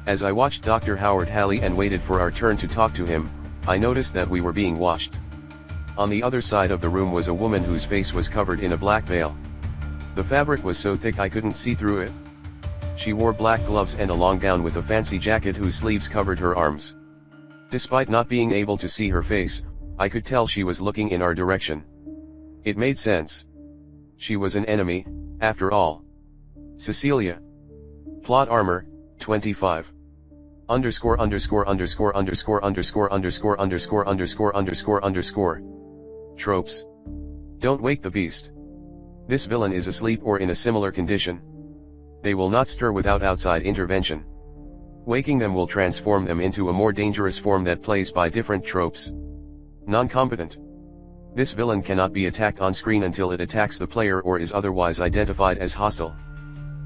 As I watched Dr. Howard Halley and waited for our turn to talk to him, I noticed that we were being watched. On the other side of the room was a woman whose face was covered in a black veil. The fabric was so thick I couldn't see through it. She wore black gloves and a long gown with a fancy jacket whose sleeves covered her arms. Despite not being able to see her face, I could tell she was looking in our direction. It made sense. She was an enemy, after all. Cecilia. Plot armor, 25. Underscore underscore underscore underscore underscore underscore underscore underscore underscore underscore. Tropes. Don't wake the beast. This villain is asleep or in a similar condition. They will not stir without outside intervention. Waking them will transform them into a more dangerous form that plays by different tropes. Non-combatant. This villain cannot be attacked on screen until it attacks the player or is otherwise identified as hostile.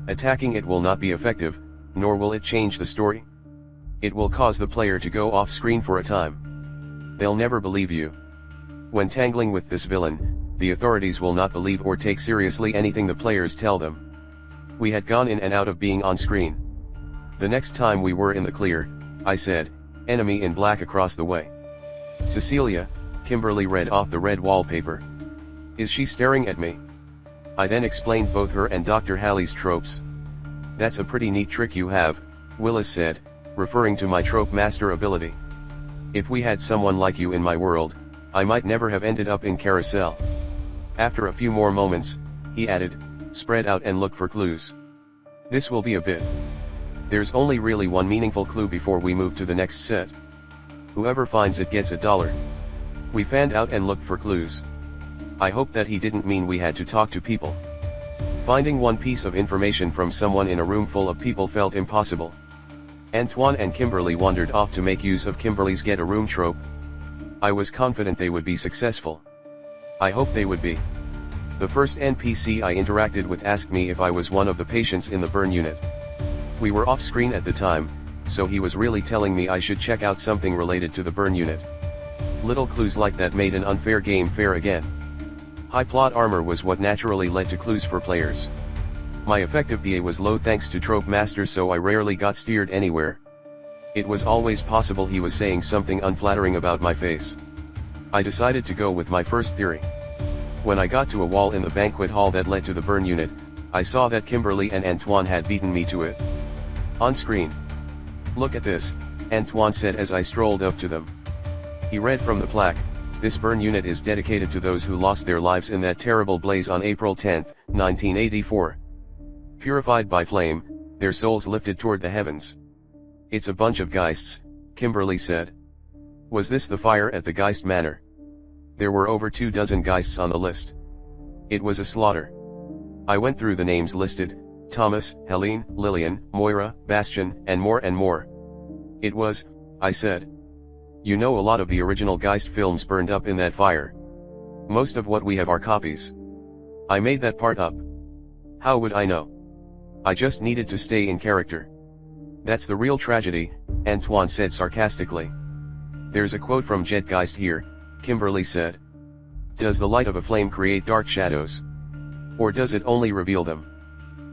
Attacking it will not be effective, nor will it change the story. It will cause the player to go off screen for a time. They'll never believe you. When tangling with this villain, the authorities will not believe or take seriously anything the players tell them. We had gone in and out of being on screen. The next time we were in the clear, I said, "Enemy in black across the way." "Cecilia," Kimberly read off the red wallpaper. "Is she staring at me?" I then explained both her and Dr. Halley's tropes. "That's a pretty neat trick you have," Willis said, referring to my trope master ability. "If we had someone like you in my world, I might never have ended up in Carousel." After a few more moments, he added, "Spread out and look for clues. This will be a bit. There's only really one meaningful clue before we move to the next set. Whoever finds it gets $1. We fanned out and looked for clues. I hope that he didn't mean we had to talk to people. Finding one piece of information from someone in a room full of people felt impossible. Antoine and Kimberly wandered off to make use of Kimberly's get a room trope. I was confident they would be successful. I hoped they would be. The first NPC I interacted with asked me if I was one of the patients in the burn unit. We were off screen at the time, so he was really telling me I should check out something related to the burn unit. Little clues like that made an unfair game fair again. High plot armor was what naturally led to clues for players. My effective BA was low thanks to Trope Master, so I rarely got steered anywhere. It was always possible he was saying something unflattering about my face. I decided to go with my first theory. When I got to a wall in the banquet hall that led to the burn unit, I saw that Kimberly and Antoine had beaten me to it. On screen. "Look at this," Antoine said as I strolled up to them. He read from the plaque, "This burn unit is dedicated to those who lost their lives in that terrible blaze on April 10, 1984. Purified by flame, their souls lifted toward the heavens." "It's a bunch of Geists," Kimberly said. "Was this the fire at the Geist Manor?" There were over 24 Geists on the list. It was a slaughter. I went through the names listed: Thomas, Helene, Lillian, Moira, Bastian, and more and more. "It was," I said. "You know, a lot of the original Geist films burned up in that fire. Most of what we have are copies. I made that part up. How would I know? I just needed to stay in character." "That's the real tragedy," Antoine said sarcastically. "There's a quote from Jed Geist here," Kimberly said. "Does the light of a flame create dark shadows? Or does it only reveal them?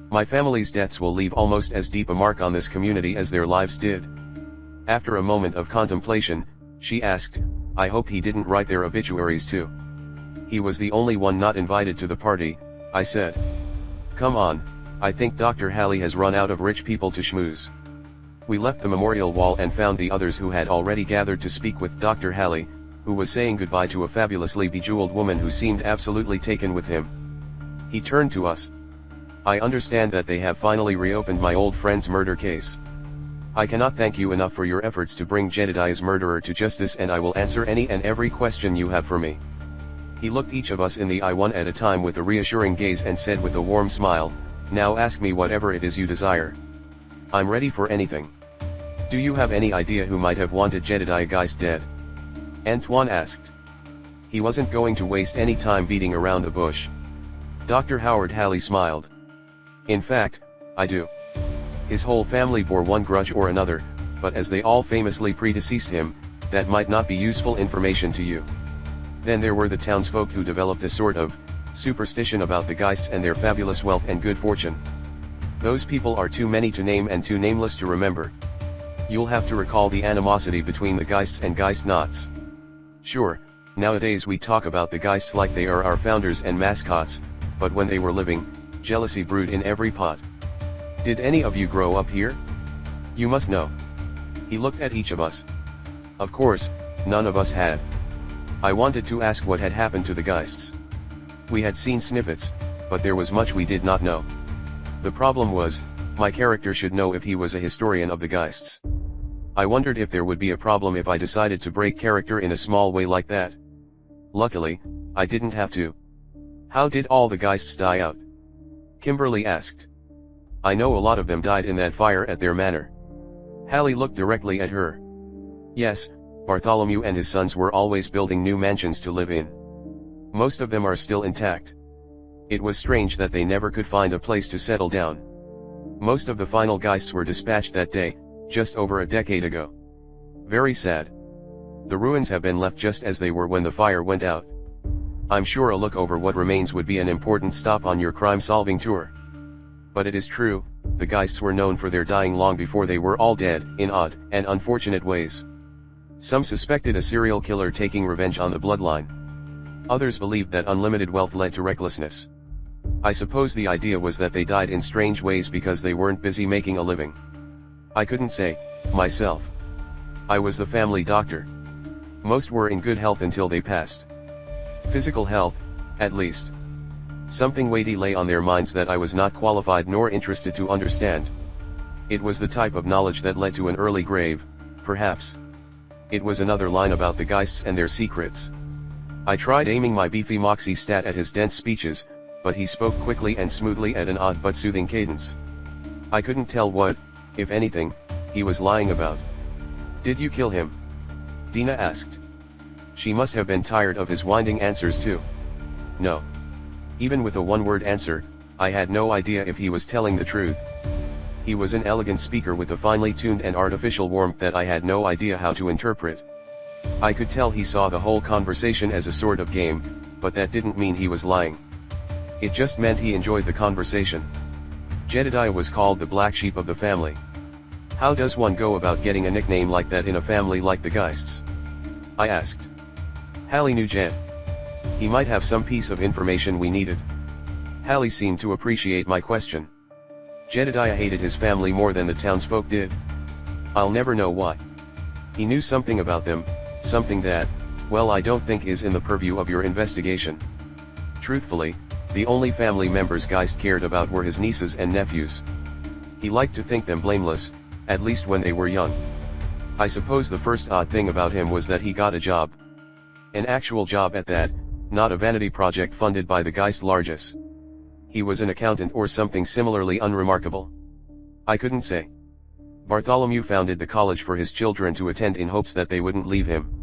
My family's deaths will leave almost as deep a mark on this community as their lives did." After a moment of contemplation, she asked, "I hope he didn't write their obituaries too." "He was the only one not invited to the party," I said. "Come on, I think Dr. Halley has run out of rich people to schmooze." We left the memorial wall and found the others who had already gathered to speak with Dr. Halley, who was saying goodbye to a fabulously bejeweled woman who seemed absolutely taken with him. He turned to us. "I understand that they have finally reopened my old friend's murder case. I cannot thank you enough for your efforts to bring Jedediah's murderer to justice, and I will answer any and every question you have for me." He looked each of us in the eye one at a time with a reassuring gaze and said with a warm smile, "Now ask me whatever it is you desire. I'm ready for anything." "Do you have any idea who might have wanted Jedediah Geist dead?" Antoine asked. He wasn't going to waste any time beating around the bush. Dr. Howard Halley smiled. "In fact, I do. His whole family bore one grudge or another, but as they all famously predeceased him, that might not be useful information to you. Then there were the townsfolk who developed a sort of superstition about the Geists and their fabulous wealth and good fortune. Those people are too many to name and too nameless to remember. You'll have to recall the animosity between the Geists and Geistnauts. Sure, nowadays we talk about the Geists like they are our founders and mascots, but when they were living, jealousy brewed in every pot. Did any of you grow up here? You must know. He looked at each of us. Of course, none of us had. I wanted to ask what had happened to the Geists. We had seen snippets, but there was much we did not know. The problem was, my character should know if he was a historian of the Geists. I wondered if there would be a problem if I decided to break character in a small way like that. Luckily, I didn't have to. How did all the Geists die out? Kimberly asked. I know a lot of them died in that fire at their manor. Hallie looked directly at her. Yes, Bartholomew and his sons were always building new mansions to live in. Most of them are still intact. It was strange that they never could find a place to settle down. Most of the final Geists were dispatched that day, just over a decade ago. Very sad. The ruins have been left just as they were when the fire went out. I'm sure a look over what remains would be an important stop on your crime-solving tour. But it is true, the Geists were known for their dying long before they were all dead, in odd and unfortunate ways. Some suspected a serial killer taking revenge on the bloodline. Others believed that unlimited wealth led to recklessness. I suppose the idea was that they died in strange ways because they weren't busy making a living. I couldn't say, myself. I was the family doctor. Most were in good health until they passed. Physical health, at least. Something weighty lay on their minds that I was not qualified nor interested to understand. It was the type of knowledge that led to an early grave, perhaps. It was another line about the Geists and their secrets. I tried aiming my beefy moxie stat at his dense speeches, but he spoke quickly and smoothly at an odd but soothing cadence. I couldn't tell what, if anything, he was lying about. Did you kill him? Dina asked. She must have been tired of his winding answers too. No. Even with a one-word answer, I had no idea if he was telling the truth. He was an elegant speaker with a finely tuned and artificial warmth that I had no idea how to interpret. I could tell he saw the whole conversation as a sort of game, but that didn't mean he was lying. It just meant he enjoyed the conversation. Jedediah was called the black sheep of the family. How does one go about getting a nickname like that in a family like the Geists? I asked. Hallie knew Jed. He might have some piece of information we needed. Hallie seemed to appreciate my question. Jedediah hated his family more than the townsfolk did. I'll never know why. He knew something about them, something that, well, I don't think is in the purview of your investigation. Truthfully, the only family members Geist cared about were his nieces and nephews. He liked to think them blameless, at least when they were young. I suppose the first odd thing about him was that he got a job. An actual job at that, not a vanity project funded by the Geist Largess. He was an accountant or something similarly unremarkable. I couldn't say. Bartholomew founded the college for his children to attend in hopes that they wouldn't leave him.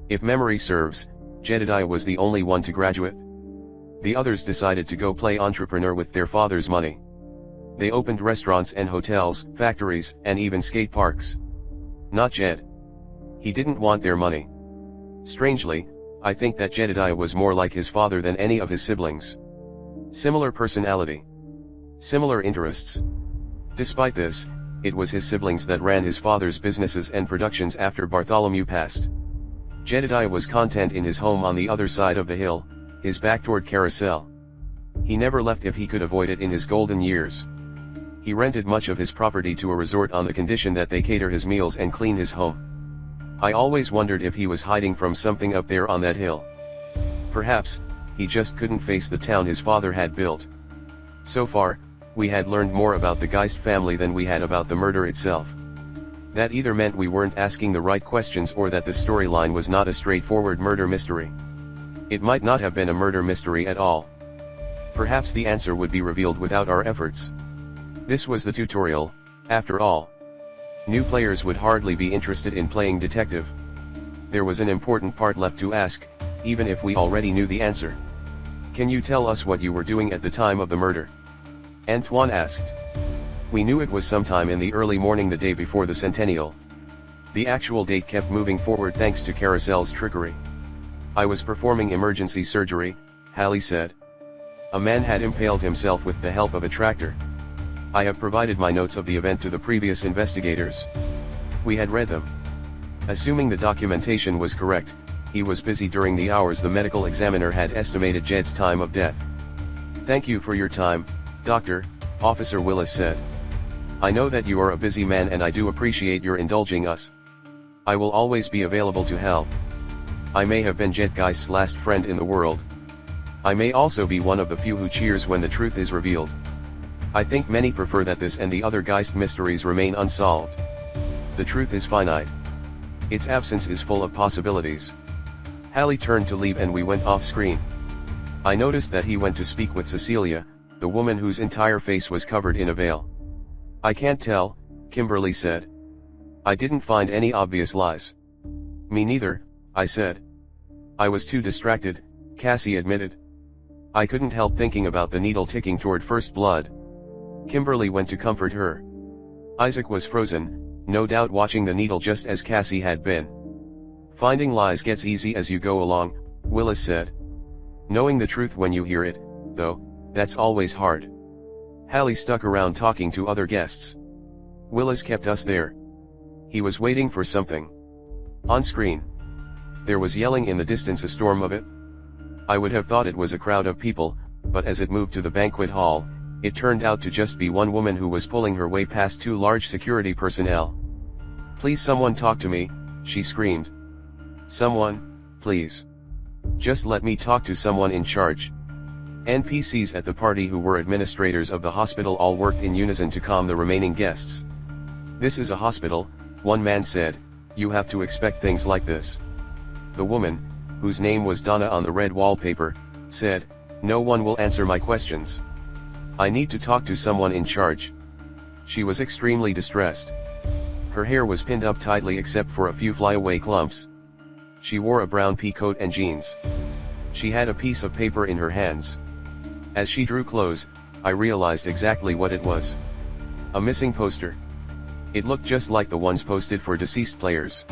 If memory serves, Jedediah was the only one to graduate. The others decided to go play entrepreneur with their father's money. They opened restaurants and hotels, factories, and even skate parks. Not Jed. He didn't want their money. Strangely, I think that Jedediah was more like his father than any of his siblings. Similar personality. Similar interests. Despite this, it was his siblings that ran his father's businesses and productions after Bartholomew passed. Jedediah was content in his home on the other side of the hill, his back toward Carousel. He never left if he could avoid it in his golden years. He rented much of his property to a resort on the condition that they cater his meals and clean his home. I always wondered if he was hiding from something up there on that hill. Perhaps, he just couldn't face the town his father had built. So far, we had learned more about the Geist family than we had about the murder itself. That either meant we weren't asking the right questions or that the storyline was not a straightforward murder mystery. It might not have been a murder mystery at all. Perhaps the answer would be revealed without our efforts. This was the tutorial, after all. New players would hardly be interested in playing detective. There was an important part left to ask, even if we already knew the answer. Can you tell us what you were doing at the time of the murder? Antoine asked. We knew it was sometime in the early morning the day before the centennial. The actual date kept moving forward thanks to Carousel's trickery. I was performing emergency surgery, Hallie said. A man had impaled himself with the help of a tractor. I have provided my notes of the event to the previous investigators. We had read them. Assuming the documentation was correct, he was busy during the hours the medical examiner had estimated Jed's time of death. "Thank you for your time, Doctor," Officer Willis said. "I know that you are a busy man and I do appreciate your indulging us. I will always be available to help. I may have been Jed Geist's last friend in the world. I may also be one of the few who cheers when the truth is revealed. I think many prefer that this and the other Geist mysteries remain unsolved. The truth is finite. Its absence is full of possibilities." Hallie turned to leave and we went off screen. I noticed that he went to speak with Cecilia, the woman whose entire face was covered in a veil. "I can't tell," Kimberly said. "I didn't find any obvious lies." "Me neither," I said. "I was too distracted," Cassie admitted. "I couldn't help thinking about the needle ticking toward first blood." Kimberly went to comfort her. Isaac was frozen, no doubt watching the needle just as Cassie had been. "Finding lies gets easy as you go along," Willis said. "Knowing the truth when you hear it, though, that's always hard." Hallie stuck around talking to other guests. Willis kept us there. He was waiting for something. On screen. There was yelling in the distance, a storm of it. I would have thought it was a crowd of people, but as it moved to the banquet hall, it turned out to just be one woman who was pulling her way past two large security personnel. "Please someone talk to me," she screamed. "Someone, please. Just let me talk to someone in charge." NPCs at the party who were administrators of the hospital all worked in unison to calm the remaining guests. "This is a hospital," one man said, "you have to expect things like this." The woman, whose name was Donna on the red wallpaper, said, "No one will answer my questions. I need to talk to someone in charge." She was extremely distressed. Her hair was pinned up tightly except for a few flyaway clumps. She wore a brown pea coat and jeans. She had a piece of paper in her hands. As she drew close, I realized exactly what it was. A missing poster. It looked just like the ones posted for deceased players.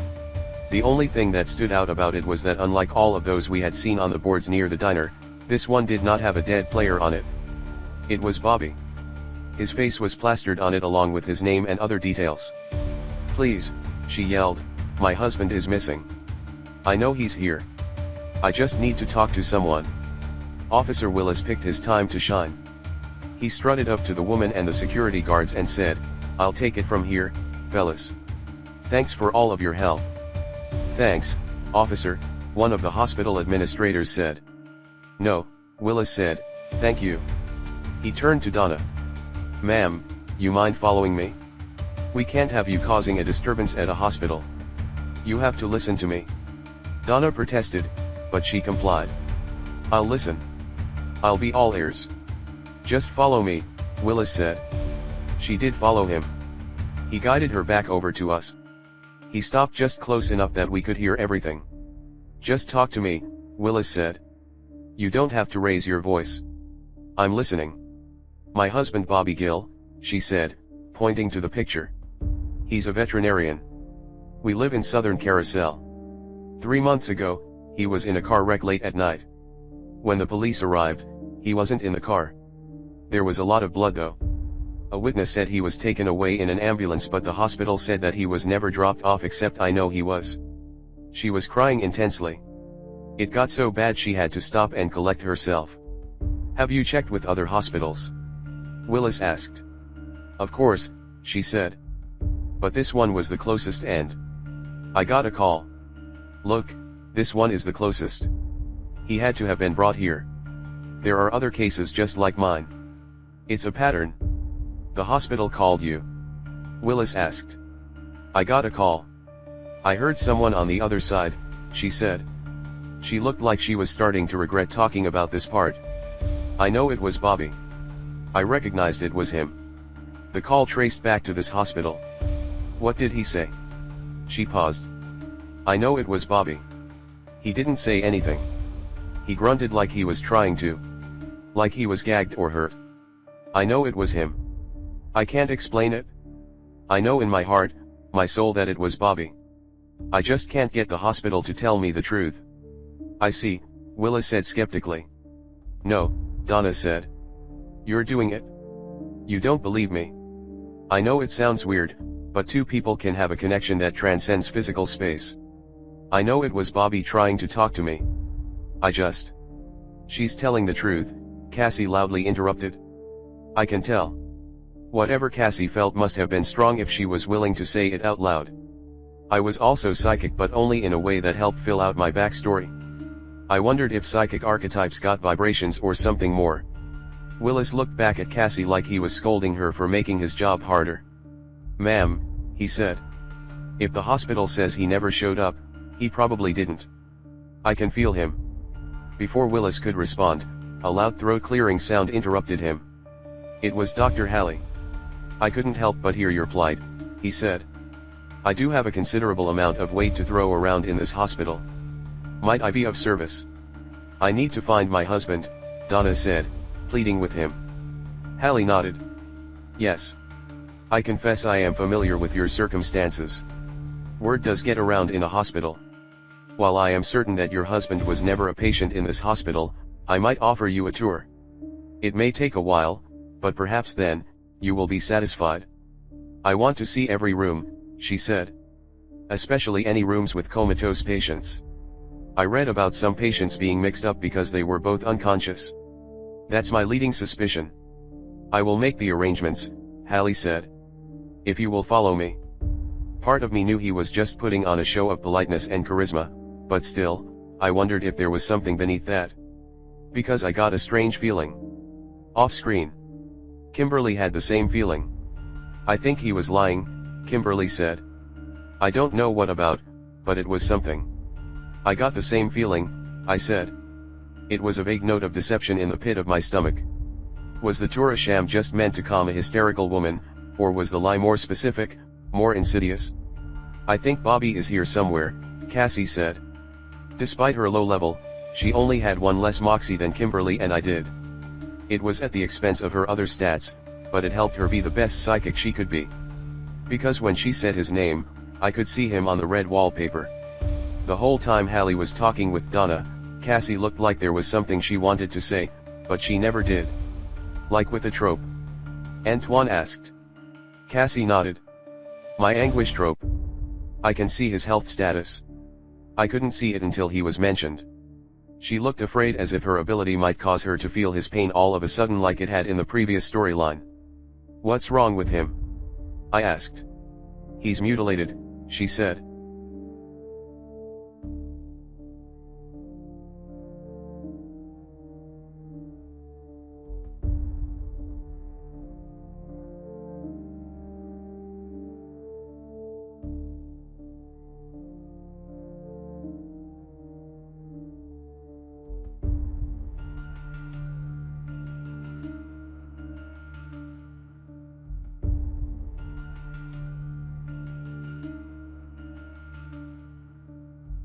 The only thing that stood out about it was that unlike all of those we had seen on the boards near the diner, this one did not have a dead player on it. It was Bobby. His face was plastered on it along with his name and other details. "Please," she yelled, "my husband is missing. I know he's here. I just need to talk to someone." Officer Willis picked his time to shine. He strutted up to the woman and the security guards and said, "I'll take it from here, fellas. Thanks for all of your help." "Thanks, officer," one of the hospital administrators said. "No," Willis said, "thank you." He turned to Donna. "Ma'am, you mind following me? We can't have you causing a disturbance at a hospital. You have to listen to me." Donna protested, but she complied. "I'll listen. I'll be all ears. Just follow me," Willis said. She did follow him. He guided her back over to us. He stopped just close enough that we could hear everything. "Just talk to me," Willis said. "You don't have to raise your voice. I'm listening." "My husband Bobby Gill," she said, pointing to the picture. "He's a veterinarian. We live in southern Carousel. 3 months ago, he was in a car wreck late at night. When the police arrived, he wasn't in the car. There was a lot of blood though. A witness said he was taken away in an ambulance, but the hospital said that he was never dropped off, except I know he was." She was crying intensely. It got so bad she had to stop and collect herself. "Have you checked with other hospitals?" Willis asked. "Of course," she said. "But this one was the closest and I got a call. Look, this one is the closest. He had to have been brought here. There are other cases just like mine. It's a pattern." "The hospital called you?" Willis asked. "I got a call. I heard someone on the other side," she said. She looked like she was starting to regret talking about this part. "I know it was Bobby. I recognized it was him. The call traced back to this hospital." "What did he say?" She paused. "I know it was Bobby. He didn't say anything. He grunted like he was trying to. Like he was gagged or hurt. I know it was him. I can't explain it. I know in my heart, my soul, that it was Bobby. I just can't get the hospital to tell me the truth." "I see," Willis said skeptically. "No," Donna said. "You're doing it. You don't believe me. I know it sounds weird, but two people can have a connection that transcends physical space. I know it was Bobby trying to talk to me. She's telling the truth, Cassie loudly interrupted. I can tell. Whatever Cassie felt must have been strong if she was willing to say it out loud. I was also psychic, but only in a way that helped fill out my backstory. I wondered if psychic archetypes got vibrations or something more. Willis looked back at Cassie like he was scolding her for making his job harder. Ma'am, he said. If the hospital says he never showed up, he probably didn't. I can feel him. Before Willis could respond, a loud throat-clearing sound interrupted him. It was Dr. Halley. I couldn't help but hear your plight, he said. I do have a considerable amount of weight to throw around in this hospital. Might I be of service? I need to find my husband, Donna said, pleading with him. Halley nodded. Yes. I confess I am familiar with your circumstances. Word does get around in a hospital. While I am certain that your husband was never a patient in this hospital, I might offer you a tour. It may take a while, but perhaps then, you will be satisfied. I want to see every room, she said. Especially any rooms with comatose patients. I read about some patients being mixed up because they were both unconscious. That's my leading suspicion. I will make the arrangements, Halley said. If you will follow me. Part of me knew he was just putting on a show of politeness and charisma, but still, I wondered if there was something beneath that. Because I got a strange feeling. Off-screen. Kimberly had the same feeling. I think he was lying, Kimberly said. I don't know what about, but it was something. I got the same feeling, I said. It was a vague note of deception in the pit of my stomach. Was the tour a sham just meant to calm a hysterical woman, or was the lie more specific, more insidious? I think Bobby is here somewhere, Cassie said. Despite her low level, she only had one less moxie than Kimberly and I did. It was at the expense of her other stats, but it helped her be the best psychic she could be. Because when she said his name, I could see him on the red wallpaper. The whole time Halley was talking with Donna, Cassie looked like there was something she wanted to say, but she never did. Like with a trope? Antoine asked. Cassie nodded. My anguish trope. I can see his health status. I couldn't see it until he was mentioned. She looked afraid, as if her ability might cause her to feel his pain all of a sudden like it had in the previous storyline. What's wrong with him? I asked. He's mutilated, she said.